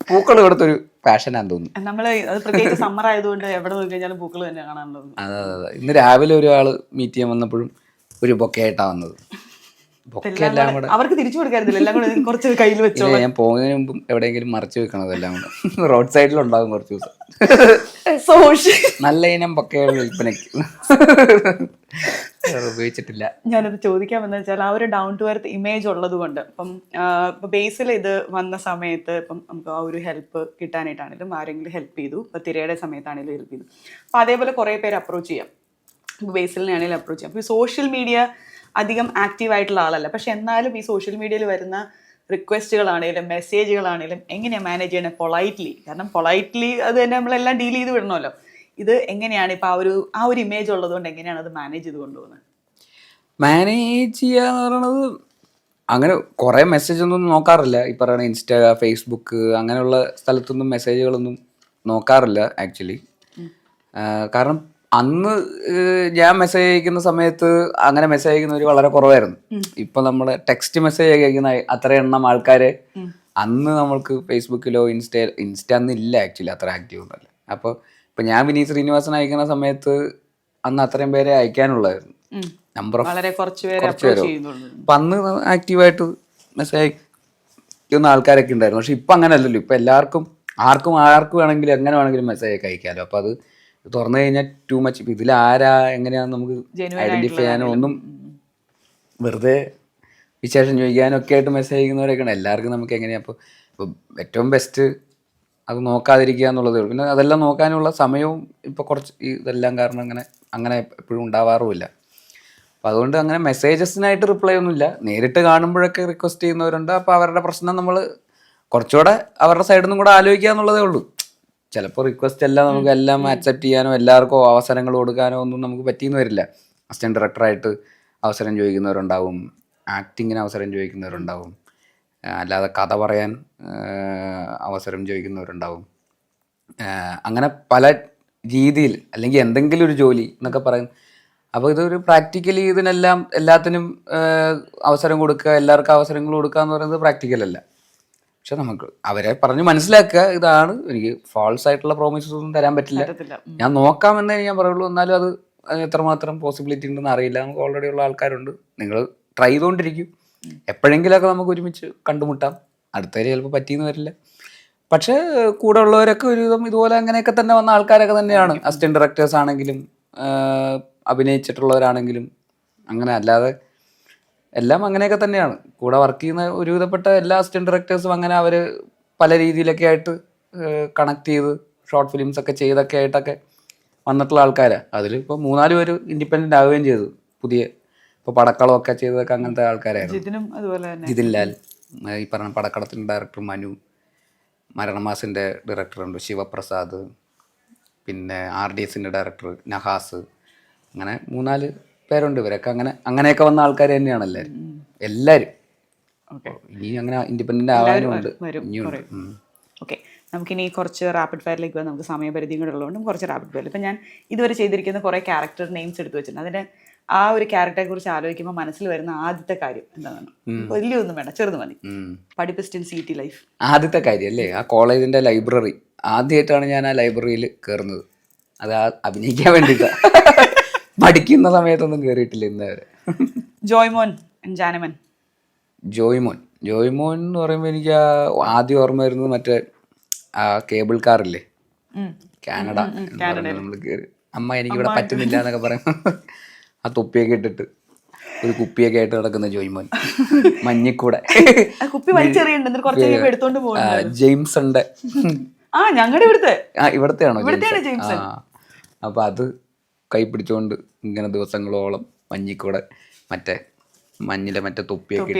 പൂക്കൾ ഇവിടുത്തെ പാഷനാന്ന് തോന്നുന്നു. നമ്മള് പ്രത്യേകിച്ച് സമ്മർ ആയതുകൊണ്ട് എവിടെ നോക്കി കഴിഞ്ഞാലും പൂക്കൾ തന്നെ കാണാനുള്ളത്. അതെ. ഇന്ന് രാവിലെ ഒരാള് മീറ്റ് ചെയ്യാൻ വന്നപ്പോഴും ഒരു ബൊക്കെ ആയിട്ടാ വന്നത്. അവർക്ക് തിരിച്ചു കൊടുക്കാറില്ല, എല്ലാം കൂടെ കുറച്ച് കയ്യിൽ വെച്ചോ. ഞാൻ പോകുന്നതിന് മുമ്പും എവിടെയെങ്കിലും മറച്ചു വെക്കണം, അതെല്ലാം കൂടെ റോഡ് സൈഡിലുണ്ടാകും കുറച്ച് ദിവസം. നല്ല ഇനം ബൊക്കകൾ വിൽപ്പനയ്ക്ക് ഉപയോഗിച്ചിട്ടില്ല. ഞാനത് ചോദിക്കാൻ വന്നത് വെച്ചാൽ ആ ഒരു ഡൗൺ ടു എർത്ത് ഇമേജ് ഉള്ളത് കൊണ്ട് ഇപ്പം ബേസിൽ ഇത് വന്ന സമയത്ത് ഇപ്പം നമുക്ക് ആ ഒരു ഹെൽപ്പ് കിട്ടാനായിട്ടാണെങ്കിലും ആരെങ്കിലും ഹെൽപ്പ് ചെയ്തു, ഇപ്പം തിരയുടെ സമയത്താണെങ്കിലും ഹെൽപ്പ് ചെയ്തു. അപ്പം അതേപോലെ കുറേ പേര് അപ്രോച്ച് ചെയ്യാം, ഇപ്പോൾ ബേസിലിനാണെങ്കിലും അപ്രോച്ച് ചെയ്യാം. അപ്പോൾ ഈ സോഷ്യൽ മീഡിയ അധികം ആക്റ്റീവ് ആയിട്ടുള്ള ആളല്ല, പക്ഷെ എന്നാലും ഈ സോഷ്യൽ മീഡിയയിൽ വരുന്ന റിക്വസ്റ്റുകളാണെങ്കിലും മെസ്സേജുകളാണെങ്കിലും എങ്ങനെയാണ് മാനേജ് ചെയ്യണത് പൊളൈറ്റ്ലി? കാരണം പൊളൈറ്റ്ലി അത് തന്നെ നമ്മളെല്ലാം ഡീൽ ചെയ്ത് വിടണമല്ലോ. ഇത് എങ്ങനെയാണ് ഇപ്പം ആ ഒരു ഇമേജ് ഉള്ളതുകൊണ്ട് എങ്ങനെയാണ് അത് മാനേജ് ചെയ്ത് കൊണ്ടുപോകുന്നത്? മാനേജ് ചെയ്യാന്ന് പറയണത് അങ്ങനെ കുറേ മെസ്സേജ് ഒന്നും നോക്കാറില്ല. ഈ പറയുന്ന ഇൻസ്റ്റാ, ഫേസ്ബുക്ക് അങ്ങനെയുള്ള സ്ഥലത്തൊന്നും മെസ്സേജുകളൊന്നും നോക്കാറില്ല ആക്ച്വലി. കാരണം അന്ന് ഞാൻ മെസ്സേജ് അയക്കുന്ന സമയത്ത് അങ്ങനെ മെസ്സേജ് അയക്കുന്നവർ വളരെ കുറവായിരുന്നു. ഇപ്പൊ നമ്മൾ ടെക്സ്റ്റ് മെസ്സേജ് അയക്കുന്ന അത്ര എണ്ണം ആൾക്കാരെ അന്ന് നമ്മൾക്ക് ഫേസ്ബുക്കിലോ ഇൻസ്റ്റ അന്ന് ഇല്ല ആക്ച്വലി, അത്ര ആക്റ്റീവ് ഒന്നുമല്ല. അപ്പോൾ ഇപ്പൊ ഞാൻ വിനീത് ശ്രീനിവാസൻ അയക്കുന്ന സമയത്ത് അന്ന് അത്രയും പേരെ അയക്കാനുള്ളായിരുന്നു, നമ്പർ ഓഫ് കുറച്ച് പേരോ. അപ്പൊ അന്ന് ആക്റ്റീവായിട്ട് മെസ്സേജ് അയക്കുന്ന ആൾക്കാരൊക്കെ ഉണ്ടായിരുന്നു. പക്ഷെ ഇപ്പൊ അങ്ങനെ അല്ലല്ലോ, ഇപ്പൊ ആർക്കും വേണമെങ്കിലും എങ്ങനെ വേണമെങ്കിലും മെസ്സേജ് ഒക്കെ അയക്കാമല്ലോ. അപ്പൊ അത് തുറന്നു കഴിഞ്ഞാൽ ടു മച്ച്. ഇപ്പം ഇതിൽ ആരാ എങ്ങനെയാണെന്ന് നമുക്ക് ഐഡന്റിഫൈ ചെയ്യാനോ ഒന്നും, വെറുതെ വിശേഷം ചോദിക്കാനും ഒക്കെ ആയിട്ട് മെസ്സേജ് അയക്കുന്നവരൊക്കെയാണ്. എല്ലാവർക്കും നമുക്ക് എങ്ങനെയാണ് ഇപ്പോൾ ഏറ്റവും ബെസ്റ്റ് അത് നോക്കാതിരിക്കുക എന്നുള്ളതേ ഉള്ളൂ. പിന്നെ അതെല്ലാം നോക്കാനുള്ള സമയവും ഇപ്പോൾ കുറച്ച് ഇതെല്ലാം കാരണം അങ്ങനെ എപ്പോഴും ഉണ്ടാവാറുമില്ല. അപ്പോൾ അതുകൊണ്ട് അങ്ങനെ മെസ്സേജസിനായിട്ട് റിപ്ലൈ ഒന്നുമില്ല. നേരിട്ട് കാണുമ്പോഴൊക്കെ റിക്വസ്റ്റ് ചെയ്യുന്നവരുണ്ട്. അപ്പോൾ അവരുടെ പ്രശ്നം നമ്മൾ കുറച്ചുകൂടെ അവരുടെ സൈഡിൽ നിന്നും കൂടെ ആലോചിക്കുക എന്നുള്ളതേ ഉള്ളൂ. ചിലപ്പോൾ റിക്വസ്റ്റ് എല്ലാം നമുക്ക് എല്ലാം അക്സെപ്റ്റ് ചെയ്യാനോ എല്ലാവർക്കും അവസരങ്ങൾ കൊടുക്കാനോ ഒന്നും നമുക്ക് പറ്റിയെന്ന് വരില്ല. അസിസ്റ്റന്റ് ഡയറക്ടറായിട്ട് അവസരം ചോദിക്കുന്നവരുണ്ടാവും, ആക്ടിങ്ങിന് അവസരം ചോദിക്കുന്നവരുണ്ടാവും, അല്ലാതെ കഥ പറയാൻ അവസരം ചോദിക്കുന്നവരുണ്ടാവും. അങ്ങനെ പല രീതിയിൽ, അല്ലെങ്കിൽ എന്തെങ്കിലും ഒരു ജോലി എന്നൊക്കെ പറയും. അപ്പോൾ ഇതൊരു പ്രാക്ടിക്കലി എല്ലാത്തിനും അവസരം കൊടുക്കുക, എല്ലാവർക്കും അവസരങ്ങൾ കൊടുക്കുക എന്ന് പറയുന്നത് പ്രാക്ടിക്കലല്ല. പക്ഷെ നമുക്ക് അവരെ പറഞ്ഞ് മനസ്സിലാക്കുക, ഇതാണ് എനിക്ക് ഫാൾസ് ആയിട്ടുള്ള പ്രോമിസസ് ഒന്നും തരാൻ പറ്റില്ല, ഞാൻ നോക്കാമെന്നേ ഞാൻ പറയുള്ളൂ. എന്നാലും അത് എത്രമാത്രം പോസിബിലിറ്റി ഉണ്ടെന്ന് അറിയില്ല. നമുക്ക് ഓൾറെഡി ഉള്ള ആൾക്കാരുണ്ട്, നിങ്ങൾ ട്രൈ ചെയ്തുകൊണ്ടിരിക്കും. എപ്പോഴെങ്കിലുമൊക്കെ നമുക്ക് ഒരുമിച്ച് കണ്ടുമുട്ടാം. അടുത്തവര് ചിലപ്പോൾ പറ്റിയെന്ന് വരില്ല. പക്ഷേ കൂടെ ഉള്ളവരൊക്കെ ഒരുവിധം ഇതുപോലെ അങ്ങനെയൊക്കെ തന്നെ വന്ന ആൾക്കാരൊക്കെ തന്നെയാണ്. അസിസ്റ്റന്റ് ഡയറക്ടേഴ്സ് ആണെങ്കിലും അഭിനയിച്ചിട്ടുള്ളവരാണെങ്കിലും അങ്ങനെ. അല്ലാതെ എല്ലാം അങ്ങനെയൊക്കെ തന്നെയാണ്. കൂടെ വർക്ക് ചെയ്യുന്ന ഒരുവിധപ്പെട്ട എല്ലാ അസിസ്റ്റന്റ് ഡയറക്ടേഴ്സും അങ്ങനെ അവർ പല രീതിയിലൊക്കെ ആയിട്ട് കണക്ട് ചെയ്ത് ഷോർട്ട് ഫിലിംസ് ഒക്കെ ചെയ്തൊക്കെ ആയിട്ടൊക്കെ വന്നിട്ടുള്ള ആൾക്കാരാണ്. അതിൽ ഇപ്പോൾ 3-4 പേര് ഇൻഡിപെൻഡൻ്റ് ആവുകയും ചെയ്തു. പുതിയ ഇപ്പോൾ പടക്കളമൊക്കെ ചെയ്തതൊക്കെ അങ്ങനത്തെ ആൾക്കാരായിരുന്നു. ജിതിൻ ലാൽ, ഈ പറഞ്ഞ പടക്കളത്തിൻ്റെ ഡയറക്ടർ മനു, മരണമാസിൻ്റെ ഡയറക്ടറുണ്ട് ശിവപ്രസാദ്, പിന്നെ RDSൻ്റെ ഡയറക്ടർ നഹാസ്, അങ്ങനെ 3-4 പേരുണ്ട്. ഇവരൊക്കെ അങ്ങനെയൊക്കെ വന്ന ആൾക്കാർ തന്നെയാണ് എല്ലാവരും. ഇനി അങ്ങനെ ഇൻഡിപെൻഡൻ്റ് ആവാനുമുണ്ട്, ഇനിയുണ്ട്. ഓക്കെ, നമുക്കിനി കുറച്ച് റാപ്പിഡ് ഫയറിലേക്ക് പോകാം. നമുക്ക് സമയപരിധിയും കൂടെ ഉള്ളതുകൊണ്ടും കുറച്ച് റാപ്പിഡ് ഫയർ. ഇപ്പം ഞാൻ ഇതുവരെ ചെയ്തിരിക്കുന്ന കുറേ ക്യാരക്ടർ നെയിംസ് എടുത്ത് വെച്ചിട്ടുണ്ട്. അതിൻ്റെ ആ ഒരു ക്യാരക്ടറെ കുറിച്ച് ആലോചിക്കുമ്പോൾ മനസ്സിൽ വരുന്ന ആദ്യത്തെ കാര്യം എന്താണ്? വലിയൊന്നും വേണ്ട, ചെറുത് മതി. പഠിപ്പിസ്റ്റ് സിറ്റി ലൈഫ്. ആദ്യത്തെ കാര്യം അല്ലേ, ആ കോളേജിൻ്റെ ലൈബ്രറി. ആദ്യമായിട്ടാണ് ഞാൻ ആ ലൈബ്രറിയിൽ കയറുന്നത്. അത് അഭിനയിക്കാൻ വേണ്ടിയിട്ടാണ്. പഠിക്കുന്ന സമയത്തൊന്നും കയറിയിട്ടില്ല ഇന്ന് വരെ. ജോയ്മോൻ ജാനമൻ. ജോയ്മോൻ എന്ന് പറയുമ്പോൾ എനിക്ക് ആദ്യം ഓർമ്മ വരുന്നത് മറ്റേ ആ കേബിൾ കാറില്ലേ, കാനഡ നമ്മൾ കയറി. അമ്മ എനിക്കിവിടെ പറ്റുന്നില്ല എന്നൊക്കെ പറയുമ്പോൾ ആ തൊപ്പിയൊക്കെ ഇട്ടിട്ട് ഒരു കുപ്പിയൊക്കെ ആയിട്ട് നടക്കുന്ന ജോയ്മോൻ. മഞ്ഞിക്കൂടെ ജെയിംസന്റെ ഇവിടത്തെയാണോ? അപ്പൊ അത് കൈ പിടിച്ചോണ്ട് ഇങ്ങനെ ദിവസങ്ങളോളം മഞ്ഞിക്കൂടെ മറ്റേ മഞ്ഞിലെ മറ്റേ തൊപ്പിയൊക്കെ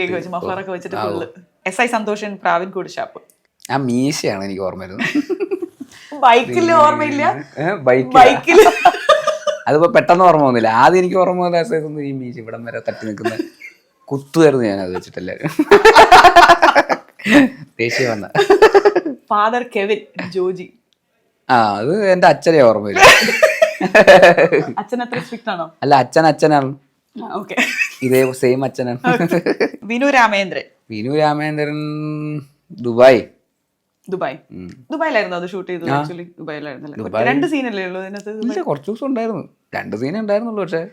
സന്തോഷൻ പ്രാവിൻകൂട് ഷാപ്പ്. ആ മീശയാണ് എനിക്ക് ഓർമ്മ വരുന്നത്. ബൈക്കിൽ ഓർമ്മയില്ല, ബൈക്കിൽ അതിപ്പോ പെട്ടെന്ന് ഓർമ്മ വന്നില്ല. ആദ്യം എനിക്ക് ഓർമ്മ വന്ന ഈ മീശ ഇവിടം വരെ തട്ടി നിൽക്കുന്ന കുത്തുമായിരുന്നു ഞാൻ അത് വെച്ചിട്ടല്ലാരും. ദേഷ്യം വന്ന ഫാദർ കെവിൻ ജോജി. അത് എന്റെ അച്ഛനെ ഓർമ്മ വരും. അച്ഛൻ അത്ര സ്ട്രിക്റ്റ് ആണോ? അല്ല, അച്ഛനാണ്. ഇതേ സെയിം അച്ഛനാണ്. വിനു രാമേന്ദ്രൻ ദുബായിലായിരുന്നു അത് ഷൂട്ട് ചെയ്തത്. ആക്ച്വലി ദുബായിലായിരുന്നു. 2 സീനല്ലേ ഉള്ളൂ അതിനകത്ത്? കുറച്ച് ദിവസം ഉണ്ടായിരുന്നു, 2 സീൻ ഉണ്ടായിരുന്നുള്ളൂ. പക്ഷേ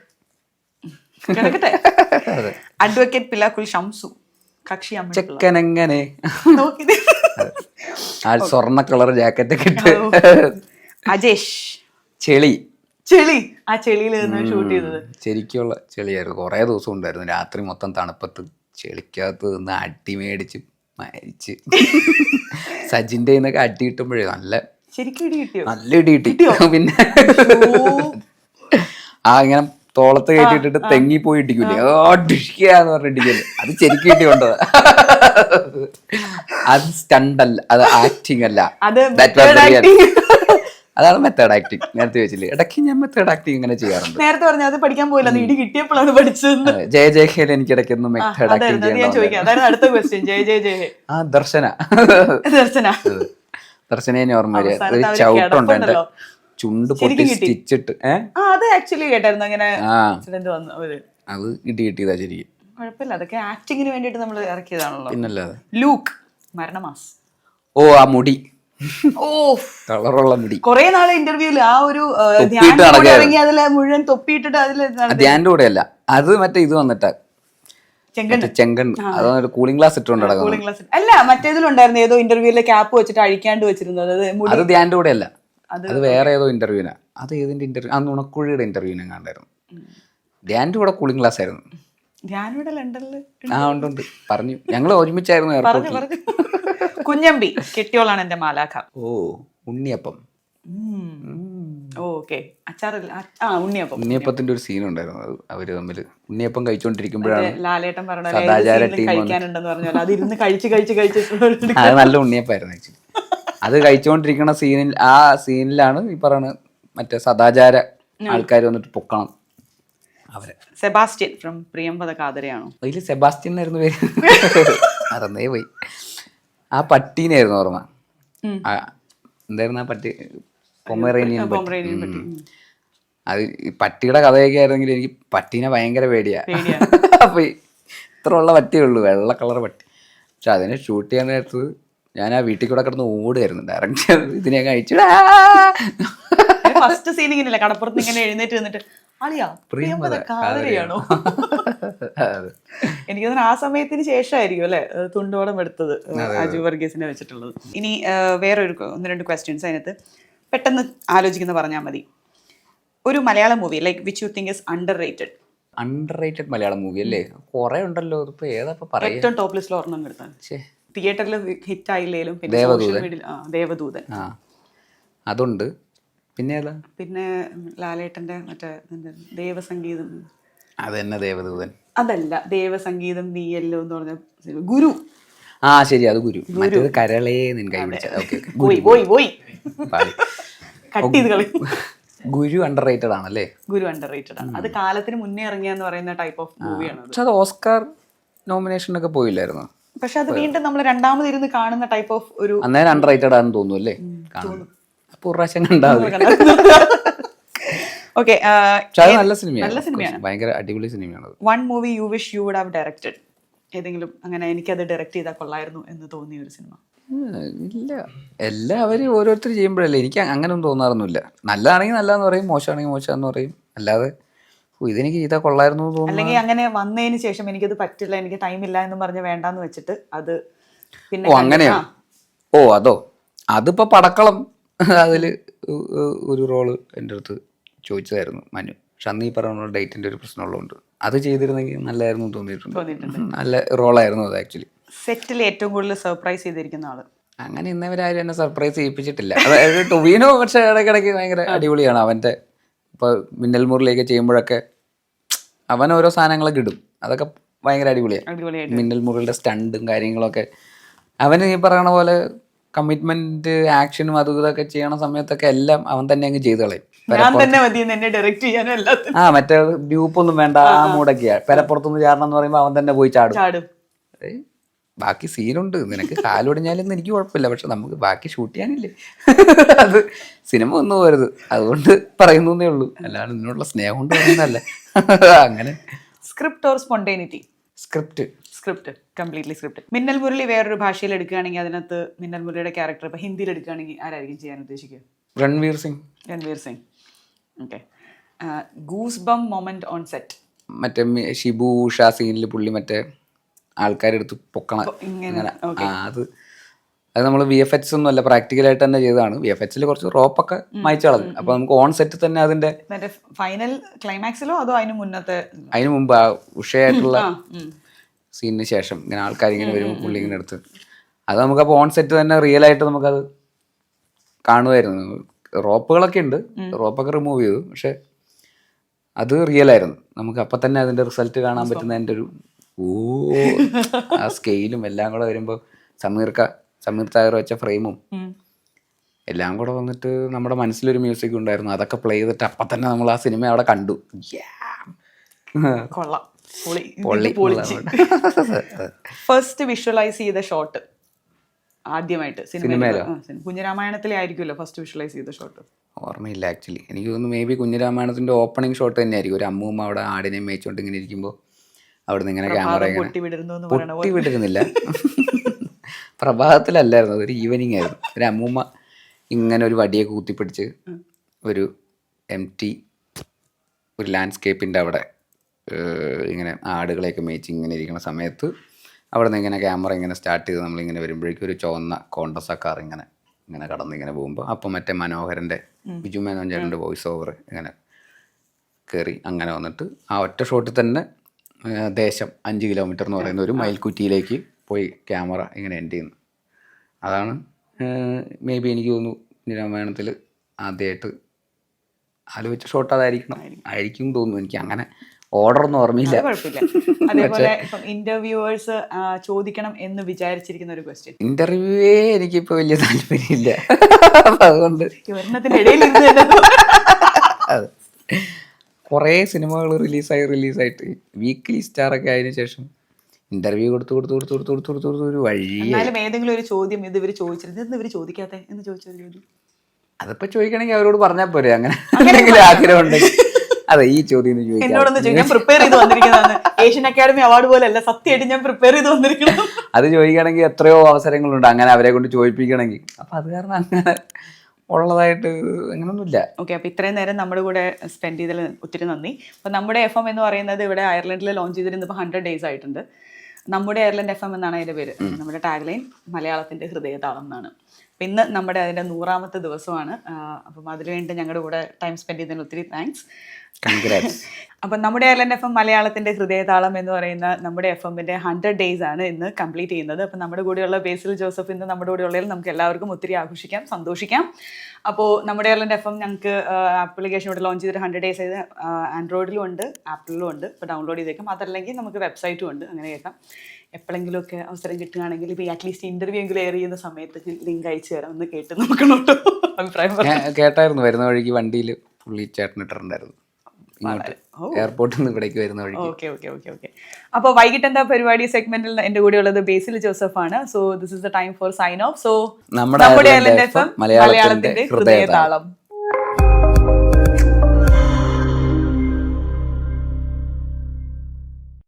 അഡ്വക്കേറ്റ് പിലാക്കുൽ ഷംസു, കക്ഷി ചെക്കനെങ്ങനെ ആ സ്വർണ്ണ കളർ ജാക്കറ്റ് ഒക്കെ ഇട്ട്. അജേഷ് ചെളി ആ ചെളിയിൽ ഷൂട്ട് ചെയ്തത്. ശരിക്കുള്ള ചെളിയായിരുന്നു. കുറേ ദിവസം ഉണ്ടായിരുന്നു. രാത്രി മൊത്തം തണുപ്പത്ത് ചെളിക്കകത്ത് നിന്ന് അടി മേടിച്ച് മരിച്ച്. സജിന്റെ നിന്നൊക്കെ അടി കിട്ടുമ്പോഴേ നല്ല ഇടി കിട്ടി. പിന്നെ ആ ഇങ്ങനെ തോളത്ത് കയറ്റിട്ടിട്ട് തെങ്ങി പോയി ഇടിക്കൂലേ, ഡിഷ്ക്കാന്ന് പറഞ്ഞിട്ടില്ലേ, അത് ശരിക്കും കിട്ടി കൊണ്ടതാ. അത് സ്റ്റണ്ട് അല്ല, അത് ആക്ടിങ് അല്ല, അതാണ് മെത്തേഡ് ആക്ടിങ്. നേരത്തെ വെച്ചില്ലേ, ഇടയ്ക്ക് ഞാൻ മെത്തേഡ് ആക്ടിങ് ഇങ്ങനെ ചെയ്യാറുണ്ട്. നേരത്തെ പറഞ്ഞു അത് പഠിക്കാൻ പോയില്ല, ഇടി കിട്ടിയപ്പോഴാണ് പഠിച്ചത്. ജയ എനിക്ക് ഇടയ്ക്കൊന്നും മെത്തേഡ് ആക്ടിങ് ദർശന ഓർമ്മ വരിക. ഒരു ചവിട്ടുണ്ട് എന്റെ ചുണ്ട് പൊട്ടി സ്റ്റിച്ചിട്ട്. അത് ആക്ച്വലി കേട്ടായിരുന്നു അങ്ങനെ. അത് ഇടി കിട്ടിയതാ ശരിക്കും. കുഴപ്പമില്ല, അതൊക്കെ ആക്ടിങ്ങിന് വേണ്ടിട്ട് നമ്മൾ ഇറക്കിയതാണല്ലോ. പിന്നല്ലാതെ. ലൂക്ക് മരണമാസ്. ഓ, ആ മുടി, കളറുള്ള മുടി. കൊറേ നാളെ ഇന്റർവ്യൂല് ആ ഒരു മുഴുവൻ തൊപ്പിയിട്ടിട്ട് അതില് ധ്യാന്റെ കൂടെ അല്ല, അത് മറ്റേ ഇത് വന്നിട്ടാ ചെങ്കണ്ട്. അത് കൂളിംഗ് ഗ്ലാസ് ഇട്ടുകൊണ്ട് നടക്കുന്നത്. അല്ല, മറ്റേതിലുണ്ടായിരുന്നു ഏതോ ഇന്റർവ്യൂലെ ക്യാപ്പ് വെച്ചിട്ട് അഴിക്കാണ്ട് വെച്ചിരുന്നത്. അത് ധ്യാന്റെ കൂടെ അല്ല, അത് വേറെ ഏതോ ഇന്റർവ്യൂനാ. അത് ഏതിന്റെ ഇന്റർവ്യൂ? ആ നുണക്കുഴിയുടെ ഇന്റർവ്യൂവിനെ കണ്ടായിരുന്നു. ധ്യാന്റെ കൂടെ കൂളിംഗ് ഗ്ലാസ് ആയിരുന്നു. ഉണ്ട് പറഞ്ഞു. ഞങ്ങൾ ഒരുമിച്ചായിരുന്നു എയർപോർട്ടിൽ. കുഞ്ഞമ്പി കെട്ടിയോളാണ് എന്റെ മാലാഖ. ഓ, ഉണ്ണിയപ്പം. ഉണ്ണിയപ്പത്തിന്റെ ഒരു സീൻ ഉണ്ടായിരുന്നു. അത് അവര് തമ്മിൽ ഉണ്ണിയപ്പം കഴിച്ചോണ്ടിരിക്കുമ്പോഴാണ് ലാലേട്ടൻ സദാചാര ടീം അത് നല്ല ഉണ്ണിയപ്പായിരുന്നു ആക്ച്വലി. അത് കഴിച്ചുകൊണ്ടിരിക്കുന്ന സീനിലാണ് ഈ പറയുന്ന മറ്റേ സദാചാര ആൾക്കാർ വന്നിട്ട് പൊക്കണം അവരെ. സെബാസ്റ്റ്യൻ ഫ്രം പ്രിയംവദ കാതരയാണോ? അതിൽ സെബാസ്റ്റ്യൻ ആയിരുന്നു പേര്, മറന്നേ പോയി. ആ പട്ടീനായിരുന്നു ഓർമ്മ. എന്തായിരുന്നു ആ പട്ടി? പൊമറേനിയൻ പട്ടി. അത് പട്ടിയുടെ കഥയൊക്കെ ആയിരുന്നെങ്കിൽ എനിക്ക് പട്ടീനെ ഭയങ്കര പേടിയാ. അപ്പൊ ഇത്ര ഉള്ള പട്ടിയേ ഉള്ളൂ, വെള്ള കളർ പട്ടി. പക്ഷെ അതിനെ ഷൂട്ട് ചെയ്യാൻ നേരത്ത് ഞാൻ ആ വീട്ടിൽ കൂടെ കിടന്ന് ഓടുമായിരുന്നു. ഡയറക്റ്റ് ഇതിനെ കഴിച്ചു. ഫസ്റ്റ് സീൻ ഇങ്ങനെയല്ല, കടപ്പുറത്ത് ഇങ്ങനെ എഴുന്നേറ്റ് നിന്നിട്ട് അളിയാ പ്രിയമത കാതരയാണോ? എനിക്ക് തോന്നുന്നു ആ സമയത്തിന് ശേഷമായിരിക്കും അല്ലെ തുണ്ടോളം എടുത്തത് അജു വർഗീസിനെ വെച്ചിട്ടുള്ളത്. ഇനി വേറൊരു 1-2 ക്വസ്റ്റ്യൻസ് അതിനകത്ത് പെട്ടെന്ന് ആലോചിക്കുന്ന പറഞ്ഞാൽ മതി. ഒരു Malayalam movie like which you think is under rated. Under rated Malayalam movie അല്ലേ? കുറെ ഉണ്ടല്ലോ. ഇതിപ്പോ ഏതാ പറയാ? ഏറ്റവും ടോപ്പ് ലിസ്റ്റിൽ ഒരെണ്ണം എടുത്താണ്, തിയേറ്ററിൽ ഹിറ്റ് ആയില്ലേലും. പിന്നെ ദേവദൂതൻ അതുണ്ട്. പിന്നെ ഏതാ? പിന്നെ ലാലേട്ടന്റെ മറ്റേ ദേവസംഗീതം. അതന്നെ ദേവദൂതൻ. അതല്ല, ദേവസംഗീതം നീയല്ലോ എന്ന് പറഞ്ഞ ഗുരു. ശരി, അത് ഗുരു. മറ്റേത് കരളേ നിൻ കൈ കട്ട് ചെയ്ത് കളി. ഗുരു അണ്ടർ റേറ്റഡ് ആണല്ലേ? ഗുരു അണ്ടർ റേറ്റഡ് ആണ്. അത് കാലത്തിന് മുന്നേ ഇറങ്ങിയെന്ന് പറയുന്ന ടൈപ്പ് ഓഫ് മൂവിയാണ്. പക്ഷെ അത് ഓസ്കാർ നോമിനേഷനൊക്കെ പോയില്ലായിരുന്നു. പക്ഷെ അത് വീണ്ടും നമ്മൾ രണ്ടാമത് ഇരുന്ന് കാണുന്ന ടൈപ്പ് ഓഫ് ഒരു അന്നേരം അണ്ടർ റേറ്റഡ് ആണെന്ന് തോന്നുന്നു അല്ലേ? അപ്പൊ ഒരു പ്രാവശ്യം കണ്ടാവും. ഓക്കെ, നല്ല സിനിമയാണ്, ഭയങ്കര അടിപൊളി സിനിമയാണ്. One movie you wish you would have directed. ഏതെങ്കിലും അങ്ങനെ എനിക്കത് ഡയറക്റ്റ് ചെയ്താൽ കൊള്ളായിരുന്നു എന്ന് തോന്നിയ ഒരു സിനിമ? ഇല്ല, എല്ലാവരും ഓരോരുത്തർ ചെയ്യുമ്പോഴല്ലേ. എനിക്ക് അങ്ങനെയൊന്നും തോന്നാറൊന്നുമില്ല. നല്ലതാണെങ്കിൽ നല്ലതെന്ന് പറയും, മോശമാണെങ്കിൽ മോശമെന്ന് പറയും. അല്ലാതെ ഇതെനിക്ക് ചെയ്താൽ കൊള്ളായിരുന്നു തോന്നുന്നു. അല്ലെങ്കിൽ അങ്ങനെ വന്നതിന് ശേഷം എനിക്കത് പറ്റില്ല, എനിക്ക് ടൈം ഇല്ല എന്ന് പറഞ്ഞ് വേണ്ടാന്ന് വെച്ചിട്ട് അത് പിന്നെ. അങ്ങനെയാ? അതോ അതിപ്പോ പടക്കളം അതിൽ ഒരു റോള് എൻ്റെ അടുത്ത് ചോദിച്ചതായിരുന്നു മനു. പക്ഷെ അന്ന് ഈ പറഞ്ഞ ഡേറ്റിന്റെ ഒരു പ്രശ്നമുള്ളതുകൊണ്ട് അത് ചെയ്തിരുന്നെങ്കിൽ നല്ലതായിരുന്നു തോന്നിയിട്ടുണ്ട്. നല്ല റോളായിരുന്നു അത്. ആക്ച്വലി സെറ്റിൽ ഏറ്റവും കൂടുതൽ സർപ്രൈസ് ചെയ്തിരിക്കുന്ന ആള്? അങ്ങനെ ഇന്നവരാരും എന്നെ സർപ്രൈസ് ചെയ്യിപ്പിച്ചിട്ടില്ല. അതായത് ടൊവിനോ പക്ഷെ ഇടയ്ക്കിടയ്ക്ക് ഭയങ്കര അടിപൊളിയാണ്. അവൻ്റെ ഇപ്പോൾ മിന്നൽ മുരളിയൊക്കെ ചെയ്യുമ്പോഴൊക്കെ അവൻ ഓരോ സാധനങ്ങളൊക്കെ ഇടും, അതൊക്കെ ഭയങ്കര അടിപൊളിയാണ്. മിന്നൽ മുരളിയുടെ സ്റ്റണ്ടും കാര്യങ്ങളൊക്കെ അവന് ഈ പറയണ പോലെ കമ്മിറ്റ്മെന്റ് ആക്ഷനും അതും ഇതൊക്കെ ചെയ്യണ സമയത്തൊക്കെ എല്ലാം അവൻ തന്നെ അങ്ങ് ചെയ്ത് കളയും. മറ്റേ ഗ്രൂപ്പൊന്നും വേണ്ട, ആ മൂടൊക്കെയാ. പെരപ്പുറത്തുനിന്ന് ചാടണം എന്ന് പറയുമ്പോൾ അവൻ തന്നെ പോയി ചാടും. ബാക്കി സീനുണ്ട്, നിനക്ക് കാലൊടിഞ്ഞാലൊന്നും എനിക്ക് കുഴപ്പമില്ല, പക്ഷെ നമുക്ക് ബാക്കി ഷൂട്ട് ചെയ്യാനില്ലേ. അത് സിനിമ ഒന്നും പോരുത്, അതുകൊണ്ട് പറയുന്നേ ഉള്ളൂ, അല്ലാണ്ട് ഇതിനുള്ള സ്നേഹം കൊണ്ട് പറയുന്നതല്ല. അങ്ങനെ. Script or spontaneity? Script, completely script. Minnal Murali വേറൊരു ഭാഷയിൽ എടുക്കുകയാണെങ്കിൽ അതിനകത്ത് മിന്നൽ മുരളിയുടെ ക്യാരക്ടർ ഇപ്പൊ ഹിന്ദിയിൽ എടുക്കുകയാണെങ്കിൽ ആരായിരിക്കും ചെയ്യാൻ ഉദ്ദേശിക്കുക? Ranveer Singh. Okay. Goose bump moment on set? മറ്റേ ഷിബു ഷാ സീനിൽ പുള്ളി മറ്റേ ആൾക്കാരെടുത്ത് പൊക്കണം ഇങ്ങനെ. അത് നമ്മൾ VFX ഒന്നും അല്ല, പ്രാക്ടിക്കലായിട്ട് തന്നെ ചെയ്തതാണ്. VFXൽ കുറച്ച് റോപ്പൊക്കെ മായ്ച്ചു കളഞ്ഞു. അപ്പൊ നമുക്ക് ഓൺ സെറ്റ് തന്നെ അതിന്റെ ഫൈനൽ ക്ലൈമാക്സിലോ അതോ അതിന് മുമ്പ് ആ ഉഷയായിട്ടുള്ള സീനിന് ശേഷം ഇങ്ങനെ ആൾക്കാരിങ്ങനെ വരുമ്പോൾ പുള്ളി ഇങ്ങനെ എടുത്ത് അത് നമുക്കപ്പോൾ ഓൺ സെറ്റ് തന്നെ റിയൽ ആയിട്ട് നമുക്കത് കാണുമായിരുന്നു. റോപ്പുകളൊക്കെ ഉണ്ട്, റോപ്പൊക്കെ റിമൂവ് ചെയ്തു, പക്ഷെ അത് റിയൽ ആയിരുന്നു. നമുക്ക് അപ്പം തന്നെ അതിന്റെ റിസൾട്ട് കാണാൻ പറ്റുന്നതിൻ്റെ ഒരു ആ സ്കെയിലും എല്ലാം കൂടെ വരുമ്പോൾ സമീർ തായർ വെച്ച ഫ്രെയിമും എല്ലാം കൂടെ വന്നിട്ട് നമ്മുടെ മനസ്സിലൊരു മ്യൂസിക് ഉണ്ടായിരുന്നു. അതൊക്കെ പ്ലേ ചെയ്തിട്ട് അപ്പം തന്നെ നമ്മൾ ആ സിനിമ അവിടെ കണ്ടു. ഫസ്റ്റ് വിഷ്വലൈസ് ചെയ്ത ഷോട്ട് ആദ്യമായിട്ട് സിനിമയിലോ? കുഞ്ഞിരാമായണത്തിലെ ആയിരിക്കുമല്ലോ ഫസ്റ്റ് വിഷ്വലൈസ് ചെയ്ത ഷോട്ട്. ഓർമ്മയില്ല ആക്ച്വലി. എനിക്ക് തോന്നുന്നു മേ ബി കുഞ്ഞിരാമായണത്തിന്റെ ഓപ്പണിംഗ് ഷോട്ട് തന്നെ ആയിരിക്കും. ഒരു അമ്മൂമ്മ അവിടെ ആടിനെ മേയിച്ചോണ്ട് ഇങ്ങനെ ഇരിക്കുമ്പോൾ അവിടെ നിന്ന് ഇങ്ങനെ ക്യാമറ പൊട്ടി വിട്ടിരുന്നില്ല. പ്രഭാതത്തിലല്ലായിരുന്നു, അതൊരു ഈവനിങ് ആയിരുന്നു. ഒരു അമ്മൂമ്മ ഇങ്ങനെ ഒരു വടിയൊക്കെ കുത്തിപ്പിടിച്ച് ഒരു എംറ്റി ഒരു ലാൻഡ്സ്കേപ്പിൻ്റെ അവിടെ ഇങ്ങനെ ആടുകളെയൊക്കെ മേയിച്ച് ഇങ്ങനെ ഇരിക്കുന്ന സമയത്ത് അവിടെ നിന്ന് ഇങ്ങനെ ക്യാമറ ഇങ്ങനെ സ്റ്റാർട്ട് ചെയ്ത് നമ്മളിങ്ങനെ വരുമ്പോഴേക്കും ഒരു ചുവന്ന കോണ്ടസ കാർ ഇങ്ങനെ ഇങ്ങനെ കടന്നിങ്ങനെ പോകുമ്പോൾ അപ്പം മറ്റേ മനോഹരൻ്റെ ബിജു മേനോൻ ചേട്ടൻ്റെ വോയിസ് ഓവർ ഇങ്ങനെ കയറി അങ്ങനെ വന്നിട്ട് ആ ഒറ്റ ഷോട്ടിൽ തന്നെ ദേശം 5 കിലോമീറ്റർ എന്ന് പറയുന്ന ഒരു മയിൽക്കുറ്റിയിലേക്ക് പോയി ക്യാമറ ഇങ്ങനെ എൻഡ് ചെയ്യുന്നു. അതാണ് മേ ബി എനിക്ക് തോന്നുന്നു രാമായണത്തിൽ ആദ്യമായിട്ട് ആലോചിച്ച ഷോട്ട് ആയിരിക്കും തോന്നുന്നു. എനിക്ക് അങ്ങനെ ഓർഡർ ഒന്നും ഓർമ്മയില്ല. അതേപോലെ ഇന്റർവ്യൂവേഴ്സ് ചോദിക്കണം എന്ന് വിചാരിച്ചിരിക്കുന്ന ഒരു ക്വസ്റ്റ്യൻ. ഇന്റർവ്യൂവേ എനിക്കിപ്പോ വലിയ താല്പര്യമില്ല, അതുകൊണ്ട് കുറേ സിനിമകൾ റിലീസായിട്ട് വീക്ക്ലി സ്റ്റാറൊക്കെ ആയതിനു ശേഷം ഇന്റർവ്യൂ കൊടുത്തു ഒരു വഴി. ഏതെങ്കിലും ഒരു ചോദ്യം ഇത് ഇവർ ചോദിച്ചിരുന്നത് ഇവർ ചോദിക്കാത്ത എന്ന് ചോദിച്ചൊരു ചോദ്യം അതിപ്പോ ചോദിക്കണമെങ്കിൽ അവരോട് പറഞ്ഞാൽ പോരെ. അങ്ങനെ എന്തെങ്കിലും ആഗ്രഹം ഉണ്ടെങ്കിൽ അതെ ഈ ചോദ്യം ഞാൻ പ്രിപ്പയർ ചെയ്ത് വന്നിരിക്കുന്നതാണ്. ഏഷ്യൻ അക്കാദമി അവാർഡ് പോലെ അല്ല, സത്യമായിട്ട് ഞാൻ പ്രിപ്പയർ ചെയ്ത് വന്നിരിക്കണം. അത് ചോദിക്കണമെങ്കിൽ എത്രയോ അവസരങ്ങളുണ്ട് അങ്ങനെ അവരെ കൊണ്ട് ചോദിപ്പിക്കണമെങ്കിൽ. അപ്പൊ അത് കാരണം അങ്ങനെ ഉള്ളതായിട്ട് അങ്ങനൊന്നുമില്ല. ഓക്കെ, അപ്പോൾ ഇത്രയും നേരം നമ്മുടെ കൂടെ സ്പെൻഡ് ചെയ്തതിൽ ഒത്തിരി നന്ദി. അപ്പോൾ നമ്മുടെ FM എന്ന് പറയുന്നത് ഇവിടെ അയർലൻഡിൽ ലോഞ്ച് ചെയ്തിട്ട് ഇപ്പോൾ 100 days ആയിട്ടുണ്ട്. നമ്മുടെ അയർലൻഡ് FM എന്നാണ് അതിൻ്റെ പേര്. നമ്മുടെ ടാഗ് ലൈൻ മലയാളത്തിൻ്റെ ഹൃദയതാളം എന്നാണ്. അപ്പം ഇന്ന് നമ്മുടെ അതിൻ്റെ 100ാമത്തെ ദിവസമാണ്. അപ്പം അതിനുവേണ്ടി ഞങ്ങളുടെ കൂടെ ടൈം സ്പെൻഡ് ചെയ്തതിന് ഒത്തിരി താങ്ക്സ്. അപ്പം നമ്മുടെ അയർലൻഡ് FM മലയാളത്തിൻ്റെ ഹൃദയതാളം എന്ന് പറയുന്ന നമ്മുടെ FM-ൻ്റെ 100 days ആണ് ഇന്ന് കംപ്ലീറ്റ് ചെയ്യുന്നത്. അപ്പം നമ്മുടെ കൂടെയുള്ള ബേസിൽ ജോസഫ് ഇന്ന് നമ്മുടെ കൂടെ ഉള്ളതിൽ നമുക്ക് എല്ലാവർക്കും ഒത്തിരി ആഘോഷിക്കാം, സന്തോഷിക്കാം. അപ്പോൾ നമ്മുടെ അയർലൻഡ് FM ഞങ്ങൾക്ക് ആപ്ലിക്കേഷൻ ഇവിടെ ലോഞ്ച് ചെയ്തിട്ട് 100 days ആയത് ആൻഡ്രോയിഡിലും ഉണ്ട്, ആപ്പിളിലും ഉണ്ട്. ഇപ്പോൾ ഡൗൺലോഡ് ചെയ്തേക്കാം. അതല്ലെങ്കിൽ നമുക്ക് വെബ്സൈറ്റും ഉണ്ട്, അങ്ങനെ കേൾക്കാം. എപ്പോഴെങ്കിലുമൊക്കെ അവസരം കിട്ടുകയാണെങ്കിൽ ഇപ്പോൾ അറ്റ്ലീസ്റ്റ് ഇന്റർവ്യൂ എങ്കിലും എയർ ചെയ്യുന്ന സമയത്ത് ലിങ്ക് അയച്ചു തരാം, ഒന്ന് കേട്ട് നോക്കണോട്ടോ. അഭിപ്രായം കേട്ടായിരുന്നു. വരുന്ന വഴിക്ക് വണ്ടിയിൽ പുള്ളി ചേട്ടനിട്ടുണ്ടായിരുന്നു, എയർപോർട്ടിൽ നിന്ന് ഇവിടേക്ക് വരുന്ന വഴി. Okay okay okay okay. അപ്പോൾ വൈകിട്ട് എന്താ പരിപാടി സെഗ്മെന്റിൽ എൻ്റെ കൂടെ ഉള്ളത് ബേസിൽ ജോസഫ് ആണ്. So this is the time for sign off. സോ നമ്മുടെ അയർലൻഡ് FM മലയാളത്തിന്റെ ഹൃദയതാളം.